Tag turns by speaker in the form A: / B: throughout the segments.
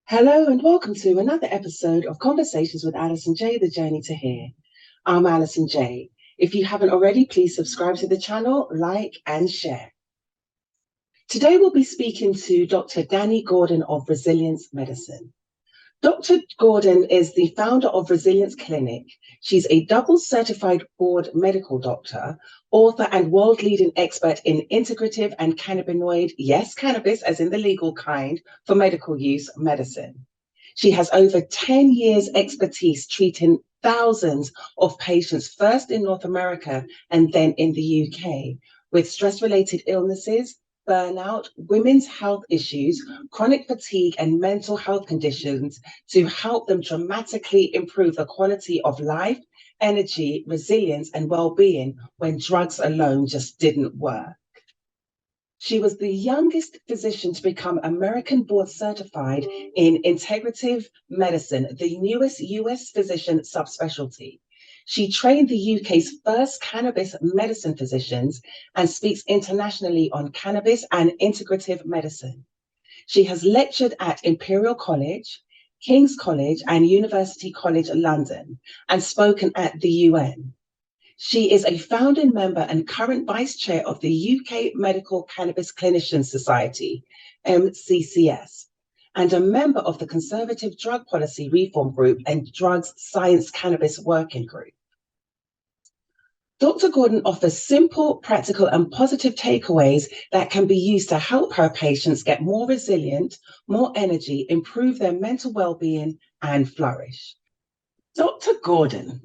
A: Hello and welcome to another episode of Conversations with Alison J, The Journey to Here. I'm Alison J. If you haven't already, please subscribe to the channel, like and share. Today we'll be speaking to Dr. Dani Gordon of Resilience Medicine. Dr. Gordon is the founder of Resilience Clinic. She's a double certified board medical doctor, author and world-leading expert in integrative and cannabinoid, yes, cannabis as in the legal kind, for medical use medicine. She has over 10 years expertise treating thousands of patients, first in North America and then in the UK, with stress-related illnesses, burnout, women's health issues, chronic fatigue, and mental health conditions to help them dramatically improve the quality of life, energy, resilience, and well-being when drugs alone just didn't work. She was the youngest physician to become American board certified in Integrative Medicine, the newest US physician subspecialty. She trained the UK's first cannabis medicine physicians and speaks internationally on cannabis and integrative medicine. She has lectured at Imperial College, King's College, and University College London, and spoken at the UN. She is a founding member and current vice chair of the UK Medical Cannabis Clinicians Society, MCCS, and a member of the Conservative Drug Policy Reform Group and Drugs Science Cannabis Working Group. Dr. Gordon offers simple, practical, and positive takeaways that can be used to help her patients get more resilient, more energy, improve their mental well-being, and flourish. Dr. Gordon,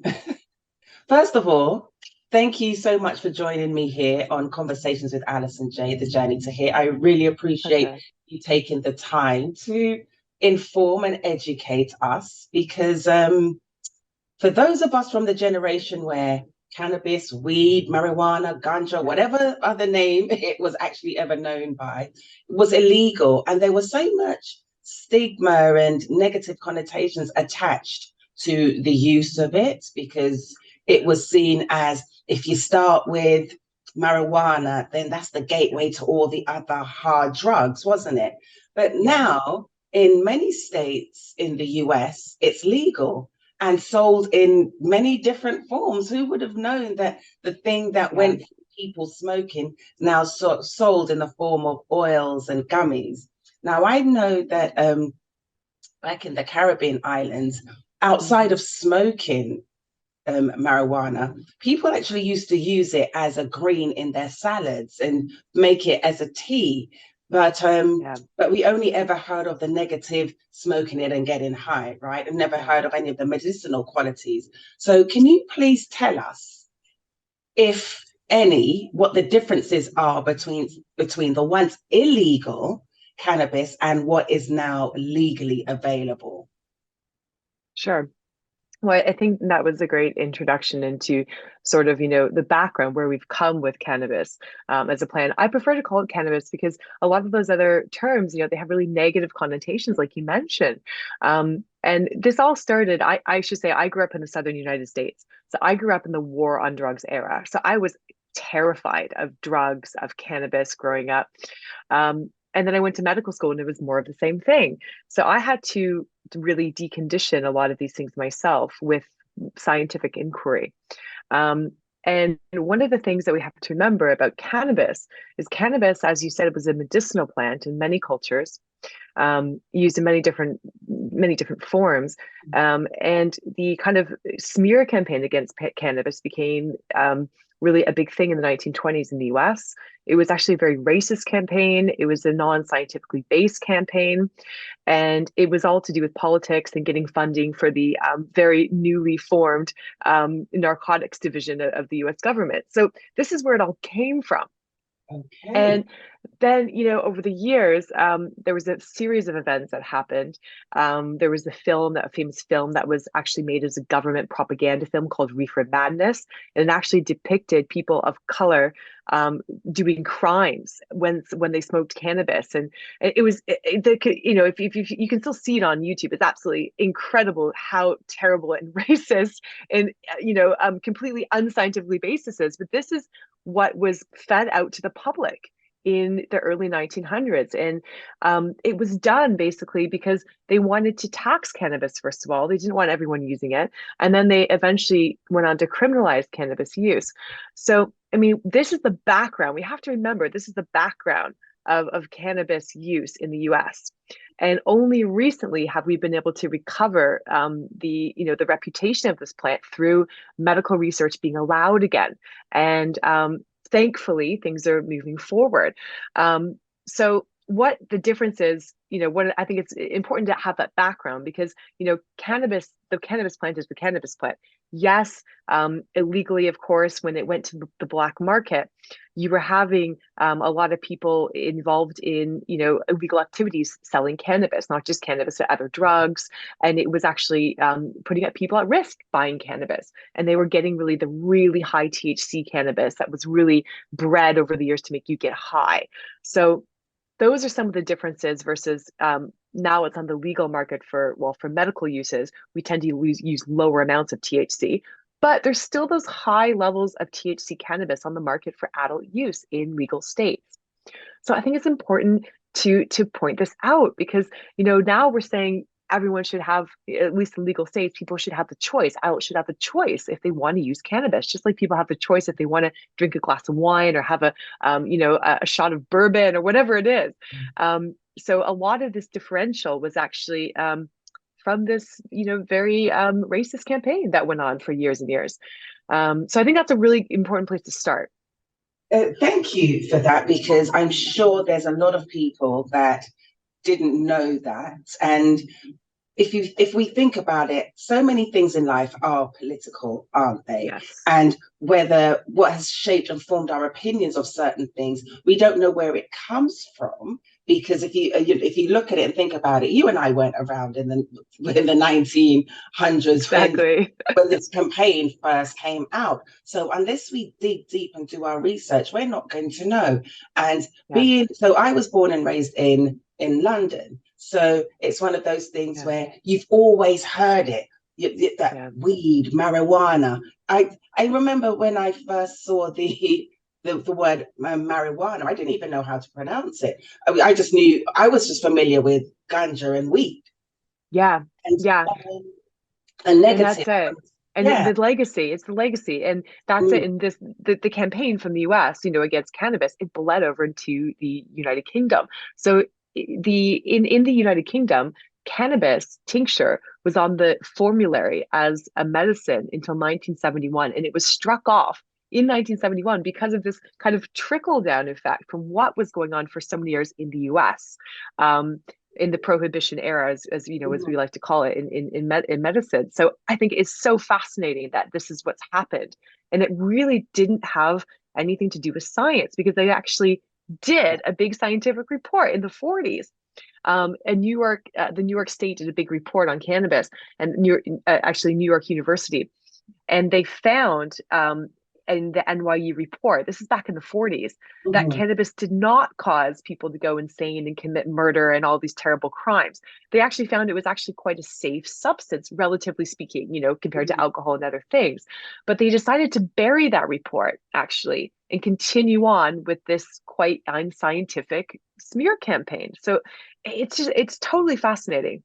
A: first of all, thank you so much for joining me here on Conversations with Alison J, The Journey to Here. I really appreciate you taking the time to inform and educate us because for those of us from the generation where cannabis, weed, marijuana, ganja, whatever other name it was actually ever known by, was illegal. And there was so much stigma and negative connotations attached to the use of it because it was seen as if you start with marijuana, then that's the gateway to all the other hard drugs, wasn't it? But now in many states in the US, it's legal and sold in many different forms. Who would have known that the thing that went from people smoking now sold in the form of oils and gummies? Now, I know that back in the Caribbean islands, outside of smoking marijuana, people actually used to use it as a green in their salads and make it as a tea. But we only ever heard of the negative smoking it and getting high, right? I've never heard of any of the medicinal qualities. So can you please tell us, if any, what the differences are between the once illegal cannabis and what is now legally available?
B: Sure. Well, I think that was a great introduction into sort of, the background where we've come with cannabis as a plant. I prefer to call it cannabis because a lot of those other terms, they have really negative connotations, like you mentioned. And this all started, I should say, I grew up in the Southern United States. So I grew up in the war on drugs era. So I was terrified of drugs, of cannabis growing up. And then I went to medical school and it was more of the same thing. So I had to really decondition a lot of these things myself with scientific inquiry. And one of the things that we have to remember about cannabis is cannabis, as you said, it was a medicinal plant in many cultures, used in many different forms. And the kind of smear campaign against cannabis became really a big thing in the 1920s in the US. It was actually a very racist campaign. It was a non-scientifically based campaign. And it was all to do with politics and getting funding for the very newly formed narcotics division of the US government. So this is where it all came from.
A: Okay.
B: And then, over the years, there was a series of events that happened. There was a famous film that was actually made as a government propaganda film called Reefer Madness. And it actually depicted people of color doing crimes when they smoked cannabis. And it was, if you can still see it on YouTube, it's absolutely incredible how terrible and racist and, completely unscientifically based this is. But this is what was fed out to the public. in the early 1900s. And it was done basically because they wanted to tax cannabis, first of all. They didn't want everyone using it. And then they eventually went on to criminalize cannabis use. So, I mean, this is the background. We have to remember this is the background of cannabis use in the US. And only recently have we been able to recover the reputation of this plant through medical research being allowed again. And thankfully, things are moving forward. So what the difference is, what I think it's important to have that background because, the cannabis plant is the cannabis plant. Yes, illegally, of course, when it went to the black market, you were having a lot of people involved in, illegal activities selling cannabis, not just cannabis, but other drugs. And it was actually putting people at risk buying cannabis. And they were getting the really high THC cannabis that was really bred over the years to make you get high. So those are some of the differences versus now it's on the legal market for medical uses. We tend to use lower amounts of THC, but there's still those high levels of THC cannabis on the market for adult use in legal states. So I think it's important to point this out because, now we're saying everyone should have, at least in legal states, people should have the choice. Adults should have the choice if they want to use cannabis, just like people have the choice if they want to drink a glass of wine or have a shot of bourbon or whatever it is. So a lot of this differential was actually from this, very racist campaign that went on for years and years. So I think that's a really important place to start.
A: Thank you for that, because I'm sure there's a lot of people that didn't know that. And if we think about it, so many things in life are political, aren't they?
B: Yes.
A: And what has shaped and formed our opinions of certain things, we don't know where it comes from. Because if you look at it and think about it, you and I weren't around in the 1900s
B: exactly.
A: when this campaign first came out. So unless we dig deep and do our research, we're not going to know. And so I was born and raised in London. So it's one of those things where you've always heard it, weed, marijuana. I remember when I first saw the word marijuana, I didn't even know how to pronounce it. I just knew, I was just familiar with ganja and weed.
B: Yeah.
A: And negative.
B: And that's it. And the legacy, it's the legacy. And that's it. And the campaign from the US, against cannabis, it bled over into the United Kingdom. So in the United Kingdom, cannabis tincture was on the formulary as a medicine until 1971. And it was struck off in 1971 because of this kind of trickle down effect from what was going on for so many years in the US. In the prohibition era, as we like to call it in medicine. So I think it's so fascinating that this is what's happened. And it really didn't have anything to do with science because they actually did a big scientific report in the 40s. And the New York State did a big report on cannabis, and New York University. And they found in the NYU report, this is back in the 40s, that cannabis did not cause people to go insane and commit murder and all these terrible crimes. They actually found it was actually quite a safe substance, relatively speaking, compared to alcohol and other things. But they decided to bury that report, actually, and continue on with this quite unscientific smear campaign. So it's totally fascinating.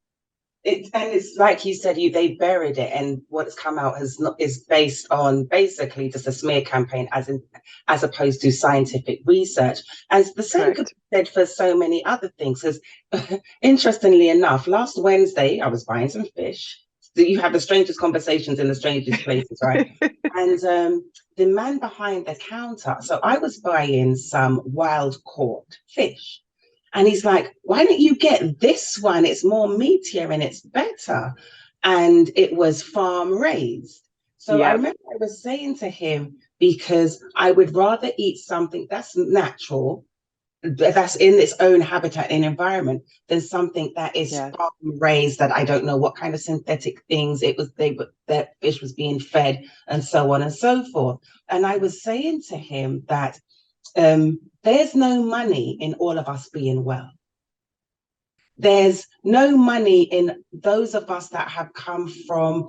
A: It's like you said, they buried it, and what's come out is based on basically just a smear campaign, as opposed to scientific research. And the same could be said for so many other things. Because interestingly enough, last Wednesday I was buying some fish. You have the strangest conversations in the strangest places, right? And the man behind the counter. So I was buying some wild caught fish. And he's like, why don't you get this one? It's more meatier and it's better. And it was farm raised. So I remember I was saying to him, because I would rather eat something that's natural, that's in its own habitat and environment, than something that is farm raised, that I don't know what kind of synthetic things that fish was being fed, and so on and so forth. And I was saying to him that there's no money in all of us being well. There's no money in those of us that have come from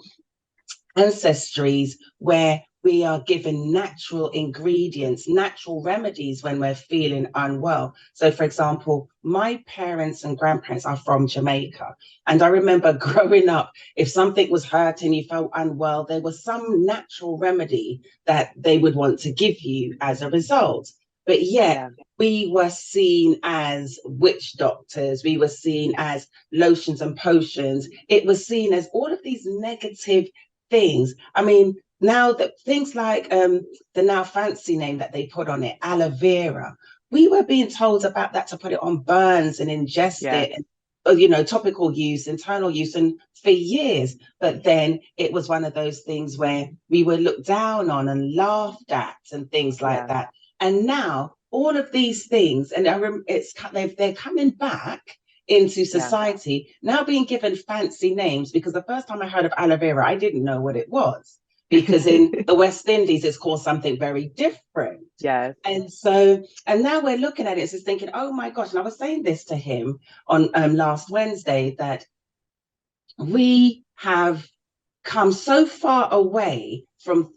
A: ancestries where we are given natural ingredients, natural remedies when we're feeling unwell. So, for example, my parents and grandparents are from Jamaica. And I remember growing up, if something was hurting, you felt unwell, there was some natural remedy that they would want to give you as a result. But yet, we were seen as witch doctors, we were seen as lotions and potions. It was seen as all of these negative things. I mean, now that things like the now fancy name that they put on it, aloe vera, we were being told about that to put it on burns and ingest it, and, you know, topical use, internal use, and for years. But then it was one of those things where we were looked down on and laughed at and things like that. And now all of these things, and they're coming back into society, now being given fancy names, because the first time I heard of aloe vera, I didn't know what it was, because in the West Indies, it's called something very different.
B: Yes.
A: And now we're looking at it, just thinking, oh my gosh, and I was saying this to him on last Wednesday, that we have come so far away from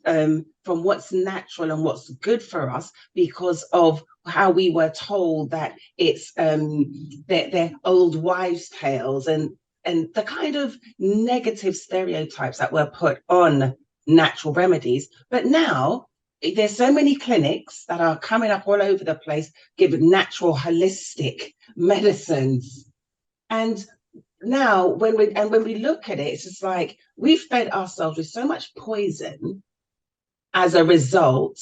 A: what's natural and what's good for us because of how we were told that it's they're old wives' tales and the kind of negative stereotypes that were put on natural remedies. But now there's so many clinics that are coming up all over the place, giving natural holistic medicines. And now when we look at it, it's just like we've fed ourselves with so much poison as a result,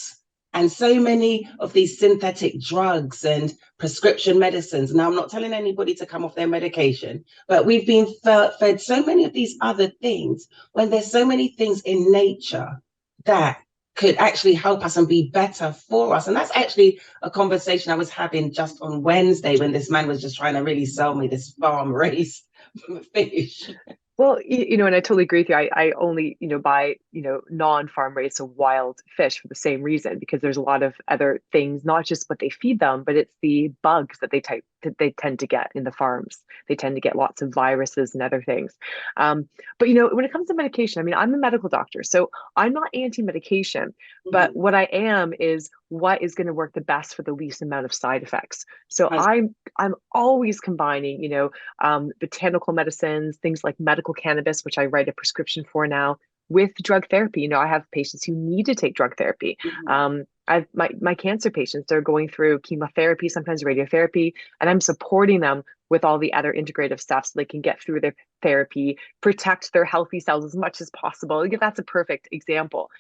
A: and so many of these synthetic drugs and prescription medicines. Now, I'm not telling anybody to come off their medication, but we've been fed so many of these other things when there's so many things in nature that could actually help us and be better for us. And that's actually a conversation I was having just on Wednesday when this man was just trying to really sell me this farm raised fish.
B: Well, and I totally agree with you. I only, buy, non-farm raised, so wild fish for the same reason, because there's a lot of other things, not just what they feed them, but it's the bugs that they tend to get in the farms. They tend to get lots of viruses and other things. But, when it comes to medication, I mean, I'm a medical doctor, so I'm not anti-medication, but what I am is what is going to work the best for the least amount of side effects. So I'm always combining, botanical medicines, things like medical cannabis, which I write a prescription for now, with drug therapy. I have patients who need to take drug therapy. I've my cancer patients, they're going through chemotherapy, sometimes radiotherapy, and I'm supporting them with all the other integrative stuff so they can get through their therapy, protect their healthy cells as much as possible. That's a perfect example.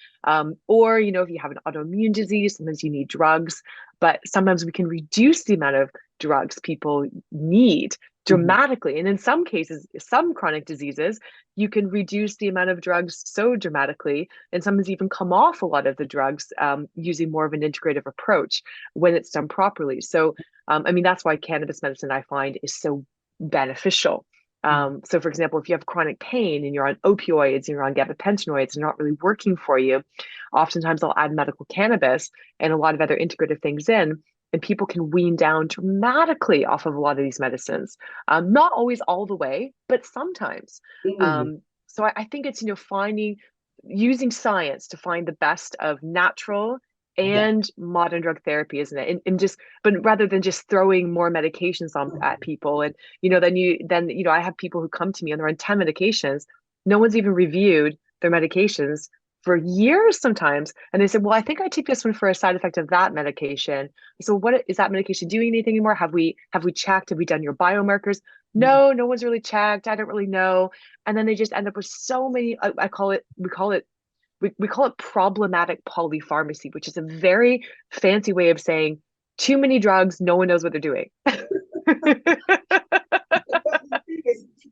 B: Or, if you have an autoimmune disease, sometimes you need drugs, but sometimes we can reduce the amount of drugs people need dramatically. And in some cases, some chronic diseases, you can reduce the amount of drugs so dramatically, and sometimes even come off a lot of the drugs using more of an integrative approach when it's done properly. So, that's why cannabis medicine, I find, is so beneficial. So, for example, if you have chronic pain and you're on opioids and you're on gabapentinoids and not really working for you, oftentimes I'll add medical cannabis and a lot of other integrative things in, and people can wean down dramatically off of a lot of these medicines. Not always all the way, but sometimes. So I think it's, using science to find the best of natural and modern drug therapy, isn't it? But rather than just throwing more medications at people, and then I have people who come to me and they're on 10 medications. No one's even reviewed their medications for years sometimes. And they said, well, I think I took this one for a side effect of that medication. So what is that medication doing anything anymore? Have we checked? Have we done your biomarkers? No one's really checked. I don't really know. And then they just end up with so many, we call it problematic polypharmacy, which is a very fancy way of saying too many drugs, no one knows what they're doing.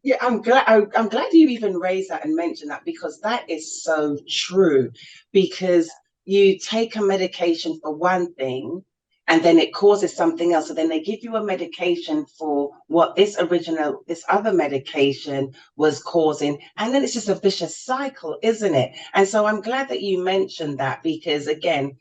A: Yeah, I'm glad you even raised that and mentioned that, because that is so true. Because you take a medication for one thing and then it causes something else. So then they give you a medication for what this other medication was causing. And then it's just a vicious cycle, isn't it? And so I'm glad that you mentioned that, because again,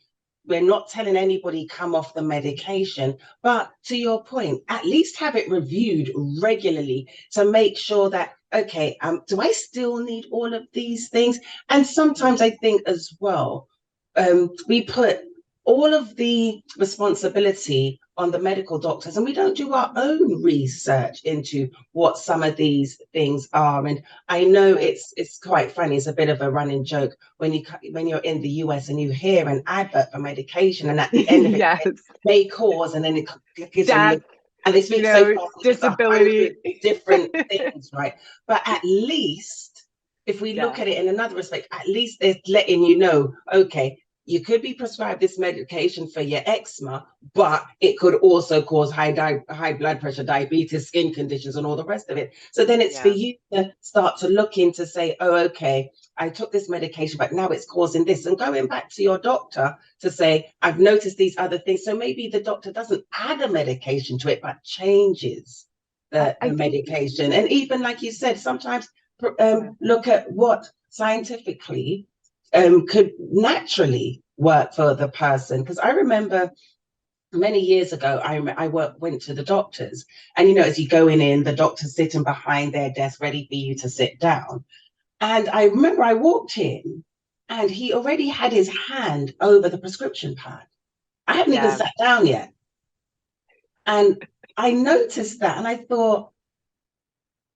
A: we're not telling anybody come off the medication, but to your point, at least have it reviewed regularly to make sure that, okay, do I still need all of these things? And sometimes I think as well, we put all of the responsibility on the medical doctors, and we don't do our own research into what some of these things are. And I know it's quite funny. It's a bit of a running joke when you're in the US and you hear an advert for medication, and at the end of it,
B: Yes.
A: may cause, and then it gives
B: Death,
A: and they speak so fast, it's
B: disability,
A: 100 different things, right? But at least, if we look
B: yeah.
A: at it in another respect, at least they're letting you know, okay, you could be prescribed this medication for your eczema, but it could also cause high blood pressure, diabetes, skin conditions, and all the rest of it. So then it's for you to start to look into, say, oh, okay, I took this medication, but now it's causing this. And going back to your doctor to say, I've noticed these other things. So maybe the doctor doesn't add a medication to it, but changes the medication. And even like you said, sometimes look at what scientifically could naturally work for the person. Because I remember many years ago, went to the doctors, and as you go in, the doctor's sitting behind their desk, ready for you to sit down. And I remember I walked in, and he already had his hand over the prescription pad. I haven't even sat down yet, and I noticed that, and I thought,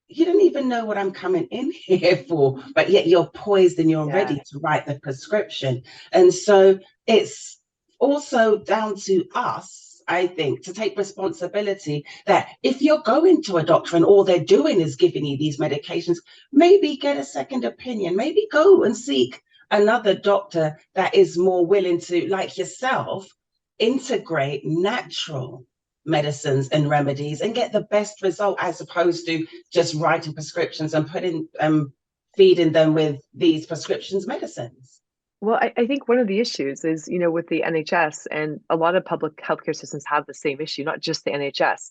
A: you don't even know what I'm coming in here for, but yet you're poised and you're ready to write the prescription. And so it's also down to us, I think, to take responsibility that if you're going to a doctor and all they're doing is giving you these medications, maybe get a second opinion, maybe go and seek another doctor that is more willing to, like yourself, integrate natural medicines and remedies and get the best result, as opposed to just writing prescriptions and feeding them with these prescriptions medicines.
B: Well, I think one of the issues is, with the NHS, and a lot of public healthcare systems have the same issue, not just the NHS.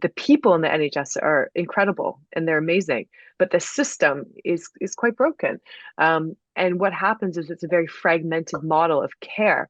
B: The people in the NHS are incredible and they're amazing, but the system is quite broken. And what happens is it's a very fragmented model of care.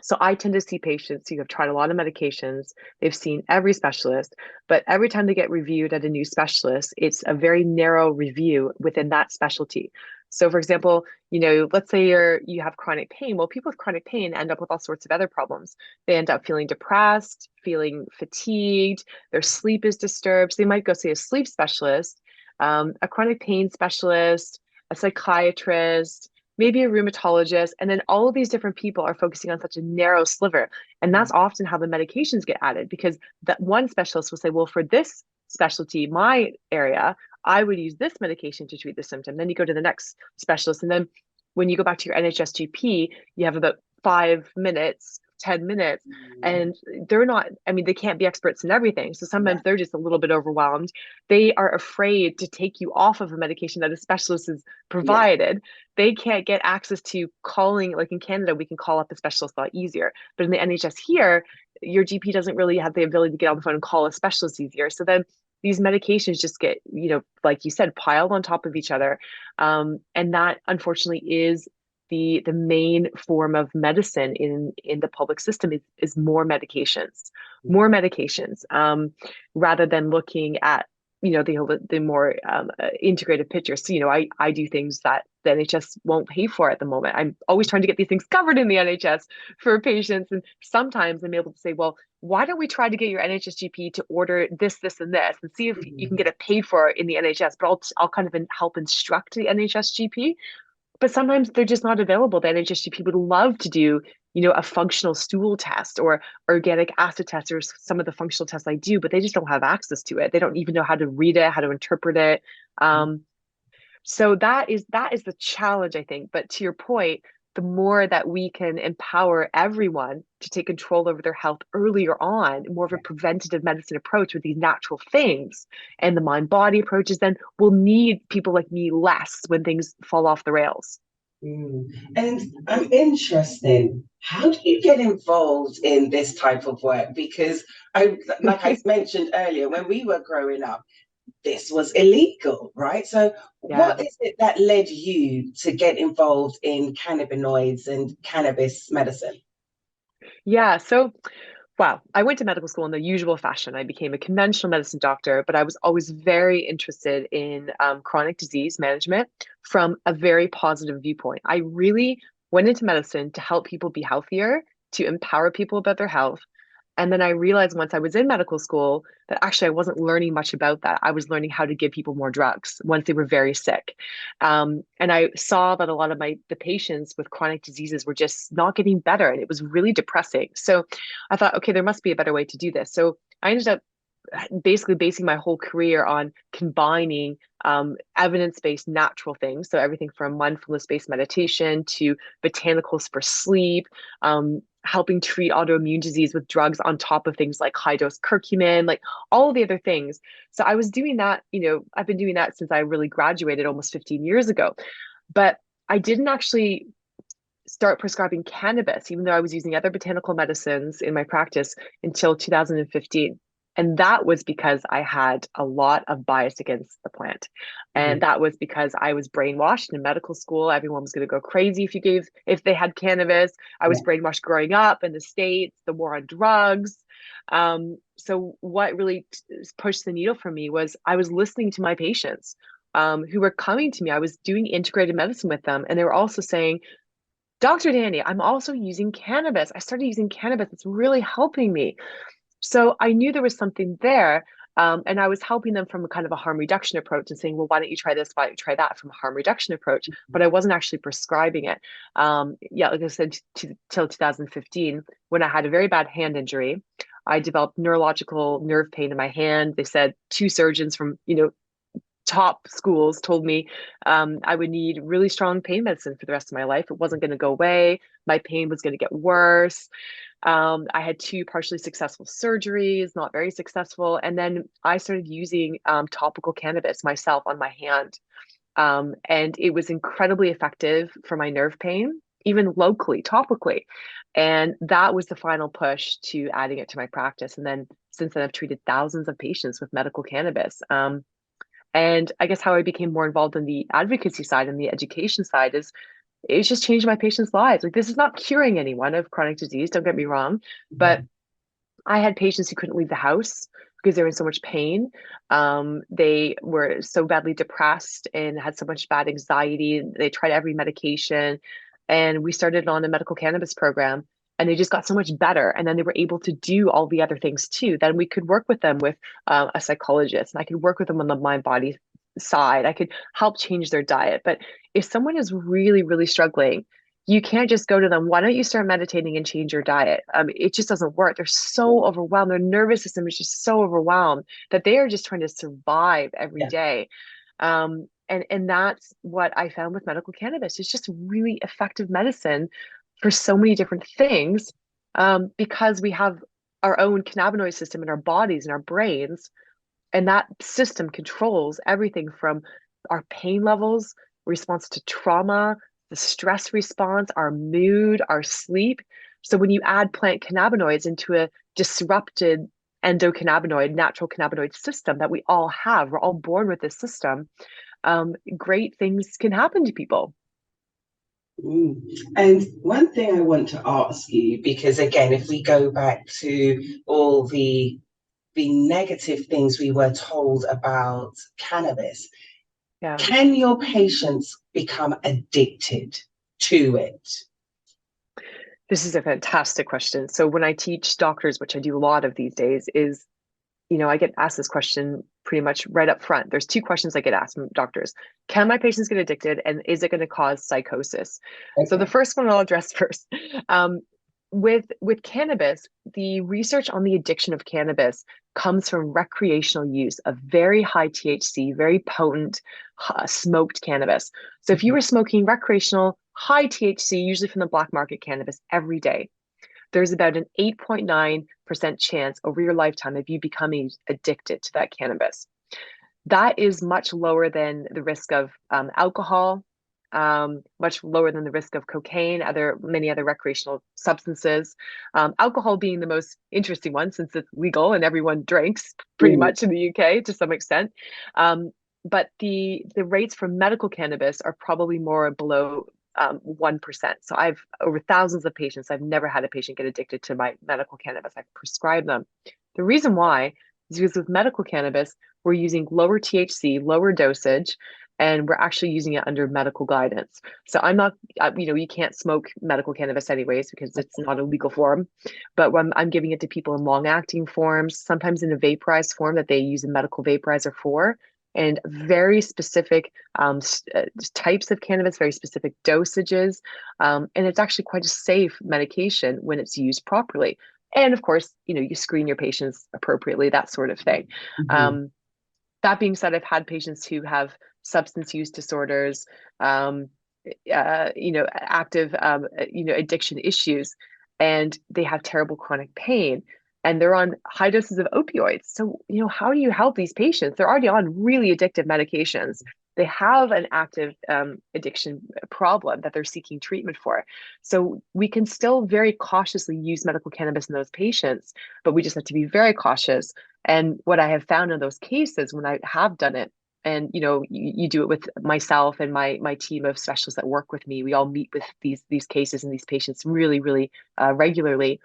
B: So I tend to see patients who have tried a lot of medications, they've seen every specialist, but every time they get reviewed at a new specialist, it's a very narrow review within that specialty. So for example, let's say you have chronic pain. Well, people with chronic pain end up with all sorts of other problems. They end up feeling depressed, feeling fatigued, their sleep is disturbed. So they might go see a sleep specialist, a chronic pain specialist, a psychiatrist, maybe a rheumatologist, and then all of these different people are focusing on such a narrow sliver. And that's often how the medications get added, because that one specialist will say, well, for this specialty, my area, I would use this medication to treat the symptom. Then you go to the next specialist. And then when you go back to your NHS GP, you have about 5 minutes, 10 minutes, and they're not, they can't be experts in everything. So sometimes they're just a little bit overwhelmed. They are afraid to take you off of a medication that a specialist has provided. They can't get access to calling, like in Canada, we can call up a specialist a lot easier. But in the NHS here, your GP doesn't really have the ability to get on the phone and call a specialist easier. So then these medications just get, like you said, piled on top of each other. And that unfortunately is the main form of medicine in the public system is more medications, rather than looking at, the more integrated picture. So, I do things that the NHS won't pay for at the moment. I'm always trying to get these things covered in the NHS for patients. And sometimes I'm able to say, well, why don't we try to get your NHS GP to order this, this, and this, and see if you can get it paid for in the NHS. But I'll kind of help instruct the NHS GP. But sometimes they're just not available. The NHS GP would love to do, a functional stool test or organic acid test, or some of the functional tests I do, but they just don't have access to it. They don't even know how to read it, how to interpret it. So that is the challenge, I think. But to your point, the more that we can empower everyone to take control over their health earlier on, more of a preventative medicine approach with these natural things and the mind-body approaches, then we'll need people like me less when things fall off the rails.
A: And I'm interested, how do you get involved in this type of work? Because like I mentioned earlier, when we were growing up, this was illegal, right? So what is it that led you to get involved in cannabinoids and cannabis medicine?
B: Yeah, so wow, I went to medical school in the usual fashion. I became a conventional medicine doctor, but I was always very interested in chronic disease management from a very positive viewpoint. I really went into medicine to help people be healthier, to empower people about their health. And then I realized once I was in medical school that actually I wasn't learning much about that. I was learning how to give people more drugs once they were very sick. And I saw that a lot of the patients with chronic diseases were just not getting better. And it was really depressing. So I thought, okay, there must be a better way to do this. So I ended up basically basing my whole career on combining evidence-based natural things. So everything from mindfulness-based meditation to botanicals for sleep, helping treat autoimmune disease with drugs on top of things like high-dose curcumin, like all the other things. So I was doing that, I've been doing that since I really graduated almost 15 years ago. But I didn't actually start prescribing cannabis, even though I was using other botanical medicines in my practice until 2015. And that was because I had a lot of bias against the plant. And that was because I was brainwashed in medical school. Everyone was going to go crazy if they had cannabis. I was brainwashed growing up in the States, the war on drugs. So what really pushed the needle for me was I was listening to my patients who were coming to me. I was doing integrated medicine with them. And they were also saying, Dr. Dani, I'm also using cannabis. I started using cannabis. It's really helping me. So I knew there was something there. And I was helping them from a kind of a harm reduction approach and saying, well, why don't you try this? Why don't you try that from a harm reduction approach? But I wasn't actually prescribing it. Like I said, till 2015, when I had a very bad hand injury, I developed neurological nerve pain in my hand. They said two surgeons from, top schools told me I would need really strong pain medicine for the rest of my life. It wasn't going to go away. My pain was going to get worse. I had two partially successful surgeries, not very successful. And then I started using topical cannabis myself on my hand. And it was incredibly effective for my nerve pain, even locally, topically. And that was the final push to adding it to my practice. And then since then, I've treated thousands of patients with medical cannabis. And I guess how I became more involved in the advocacy side and the education side is it's just changed my patients' lives. Like, this is not curing anyone of chronic disease, don't get me wrong, but I had patients who couldn't leave the house because they were in so much pain. They were so badly depressed and had so much bad anxiety. They tried every medication, and we started on a medical cannabis program, and they just got so much better. And then they were able to do all the other things too. Then we could work with them with a psychologist, and I could work with them on the mind body side. I could help change their diet. But if someone is really, really struggling, you can't just go to them, why don't you start meditating and change your diet? It just doesn't work. They're so overwhelmed. Their nervous system is just so overwhelmed that they are just trying to survive every day. And that's what I found with medical cannabis. It's just really effective medicine for so many different things, because we have our own cannabinoid system in our bodies and our brains. And that system controls everything from our pain levels, response to trauma, the stress response, our mood, our sleep. So when you add plant cannabinoids into a disrupted endocannabinoid, natural cannabinoid system that we all have, we're all born with this system, great things can happen to people.
A: And one thing I want to ask you, because again, if we go back to all the negative things we were told about cannabis, can your patients become addicted to it?
B: This is a fantastic question. So when I teach doctors, which I do a lot of these days, is, I get asked this question pretty much right up front. There's two questions I get asked from doctors. Can my patients get addicted, and is it going to cause psychosis? So the first one I'll address first. With cannabis, the research on the addiction of cannabis comes from recreational use of very high THC, very potent smoked cannabis. So if you were smoking recreational high THC, usually from the black market cannabis, every day, there's about an 8.9% chance over your lifetime of you becoming addicted to that cannabis. That is much lower than the risk of alcohol, much lower than the risk of cocaine, many other recreational substances. Alcohol being the most interesting one, since it's legal and everyone drinks pretty much in the UK to some extent. But the rates for medical cannabis are probably more below 1%. So I've over thousands of patients. I've never had a patient get addicted to my medical cannabis. I prescribe them. The reason why is because with medical cannabis, we're using lower THC, lower dosage, and we're actually using it under medical guidance. So I'm not, you can't smoke medical cannabis anyways because it's not a legal form, but when I'm giving it to people in long-acting forms, sometimes in a vaporized form that they use a medical vaporizer for, and very specific types of cannabis, very specific dosages. And it's actually quite a safe medication when it's used properly. And of course, you screen your patients appropriately, that sort of thing.
A: Mm-hmm.
B: That being said, I've had patients who have substance use disorders, active, addiction issues, and they have terrible chronic pain, and they're on high doses of opioids. So, how do you help these patients? They're already on really addictive medications. They have an active addiction problem that they're seeking treatment for. So we can still very cautiously use medical cannabis in those patients, but we just have to be very cautious. And what I have found in those cases when I have done it, and you do it with myself and my team of specialists that work with me, we all meet with these cases and these patients really, really regularly,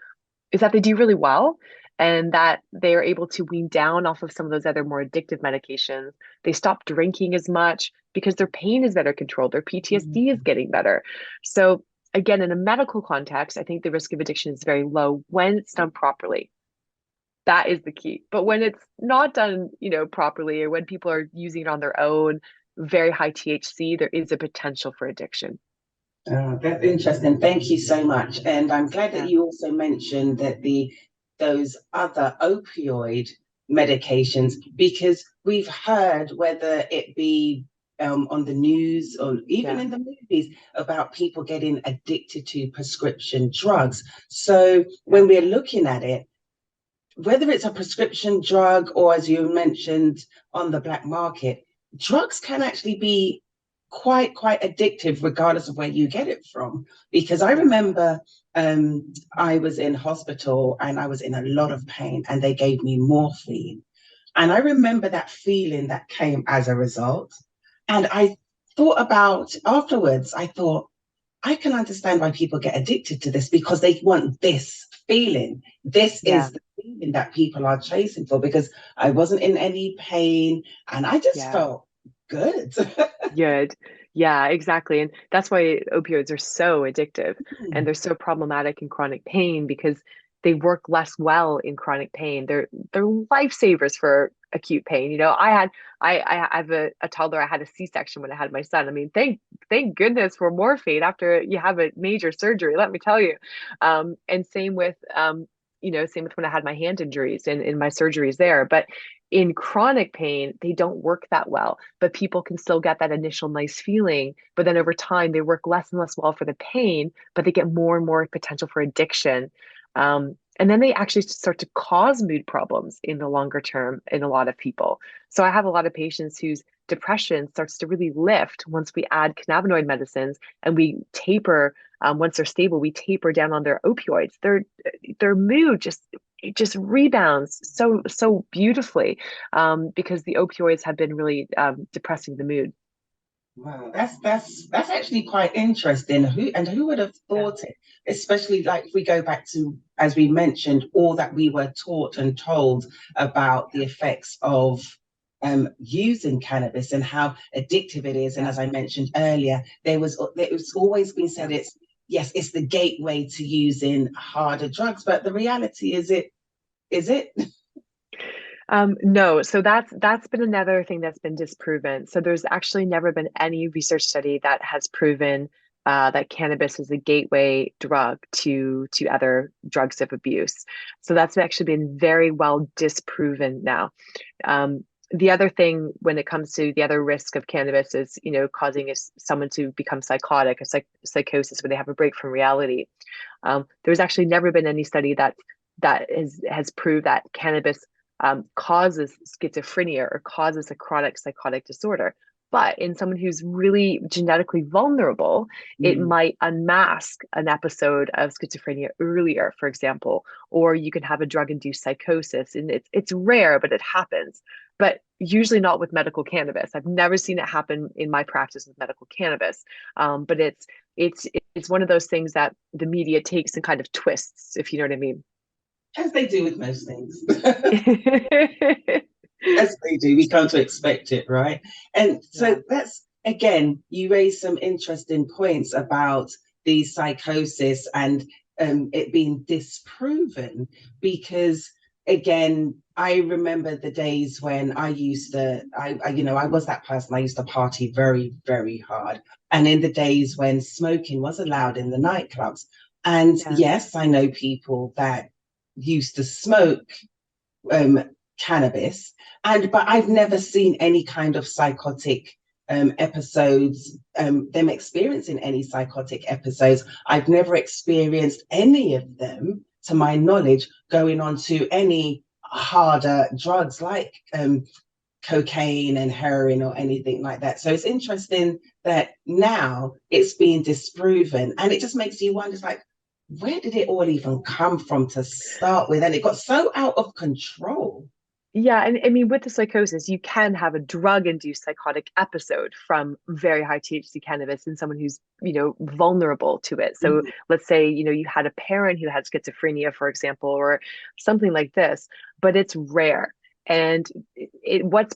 B: is that they do really well, and that they are able to wean down off of some of those other more addictive medications. They stop drinking as much because their pain is better controlled, their PTSD is getting better. So again, in a medical context, I think the risk of addiction is very low when it's done properly. That is the key. But when it's not done, properly, or when people are using it on their own, very high THC, there is a potential for addiction.
A: That's interesting. Thank you so much. And I'm glad that
B: Yeah.
A: you also mentioned that those other opioid medications, because we've heard, whether it be on the news or even in the movies, about people getting addicted to prescription drugs. So when we're looking at it, whether it's a prescription drug or, as you mentioned, on the black market, drugs can actually be quite addictive regardless of where you get it from. Because I remember I was in hospital and I was in a lot of pain and they gave me morphine. And I remember that feeling that came as a result. And I thought about afterwards, I thought, I can understand why people get addicted to this, because they want this feeling. This is the feeling that people are chasing for, because I wasn't in any pain and I just felt good.
B: Good. Yeah, exactly. And that's why opioids are so addictive and they're so problematic in chronic pain, because they work less well in chronic pain. They're lifesavers for acute pain. I have a toddler. I had a C-section when I had my son. I mean, thank goodness for morphine after you have a major surgery, let me tell you. And same with same with when I had my hand injuries and in my surgeries there. But in chronic pain, they don't work that well, but people can still get that initial nice feeling. But then over time, they work less and less well for the pain, but they get more and more potential for addiction. And then they actually start to cause mood problems in the longer term in a lot of people. So I have a lot of patients whose depression starts to really lift once we add cannabinoid medicines and we taper. Once they're stable, we taper down on their opioids. Their mood just rebounds so beautifully, because the opioids have been really depressing the mood.
A: Wow, that's actually quite interesting. Who would have thought it? Especially, like, if we go back to, as we mentioned, all that we were taught and told about the effects of using cannabis and how addictive it is. And as I mentioned earlier, it's always been said it's the gateway to using harder drugs. But the reality is it?
B: No, so that's been another thing that's been disproven. So there's actually never been any research study that has proven that cannabis is a gateway drug to other drugs of abuse. So that's actually been very well disproven now. The other thing when it comes to the other risk of cannabis is, causing someone to become psychotic, a psychosis, where they have a break from reality. There's actually never been any study that has proved that cannabis causes schizophrenia or causes a chronic psychotic disorder. But in someone who's really genetically vulnerable, it might unmask an episode of schizophrenia earlier, for example, or you can have a drug-induced psychosis, and it's rare, but it happens. But usually not with medical cannabis. I've never seen it happen in my practice with medical cannabis. But it's one of those things that the media takes and kind of twists, if you know what I mean.
A: As they do with most things. As they do, we come to expect it, right? And so
B: Yeah.
A: that's, again, you raised some interesting points about the psychosis and it being disproven, because again, I remember the days when I used to, I was that person. I used to party very, very hard. And in the days when smoking was allowed in the nightclubs. And
B: Yeah.
A: yes, I know people that used to smoke um, cannabis, but I've never seen any kind of psychotic episodes, them experiencing any psychotic episodes. I've never experienced any of them, to my knowledge, going on to any harder drugs like cocaine and heroin or anything like that. So it's interesting that now it's being disproven, and it just makes you wonder, it's like, where did it all even come from to start with? And it got so out of control.
B: Yeah, and I mean, with the psychosis, you can have a drug-induced psychotic episode from very high THC cannabis in someone who's, vulnerable to it. So
A: Mhm.
B: let's say, you had a parent who had schizophrenia, for example, or something like this, but it's rare. And what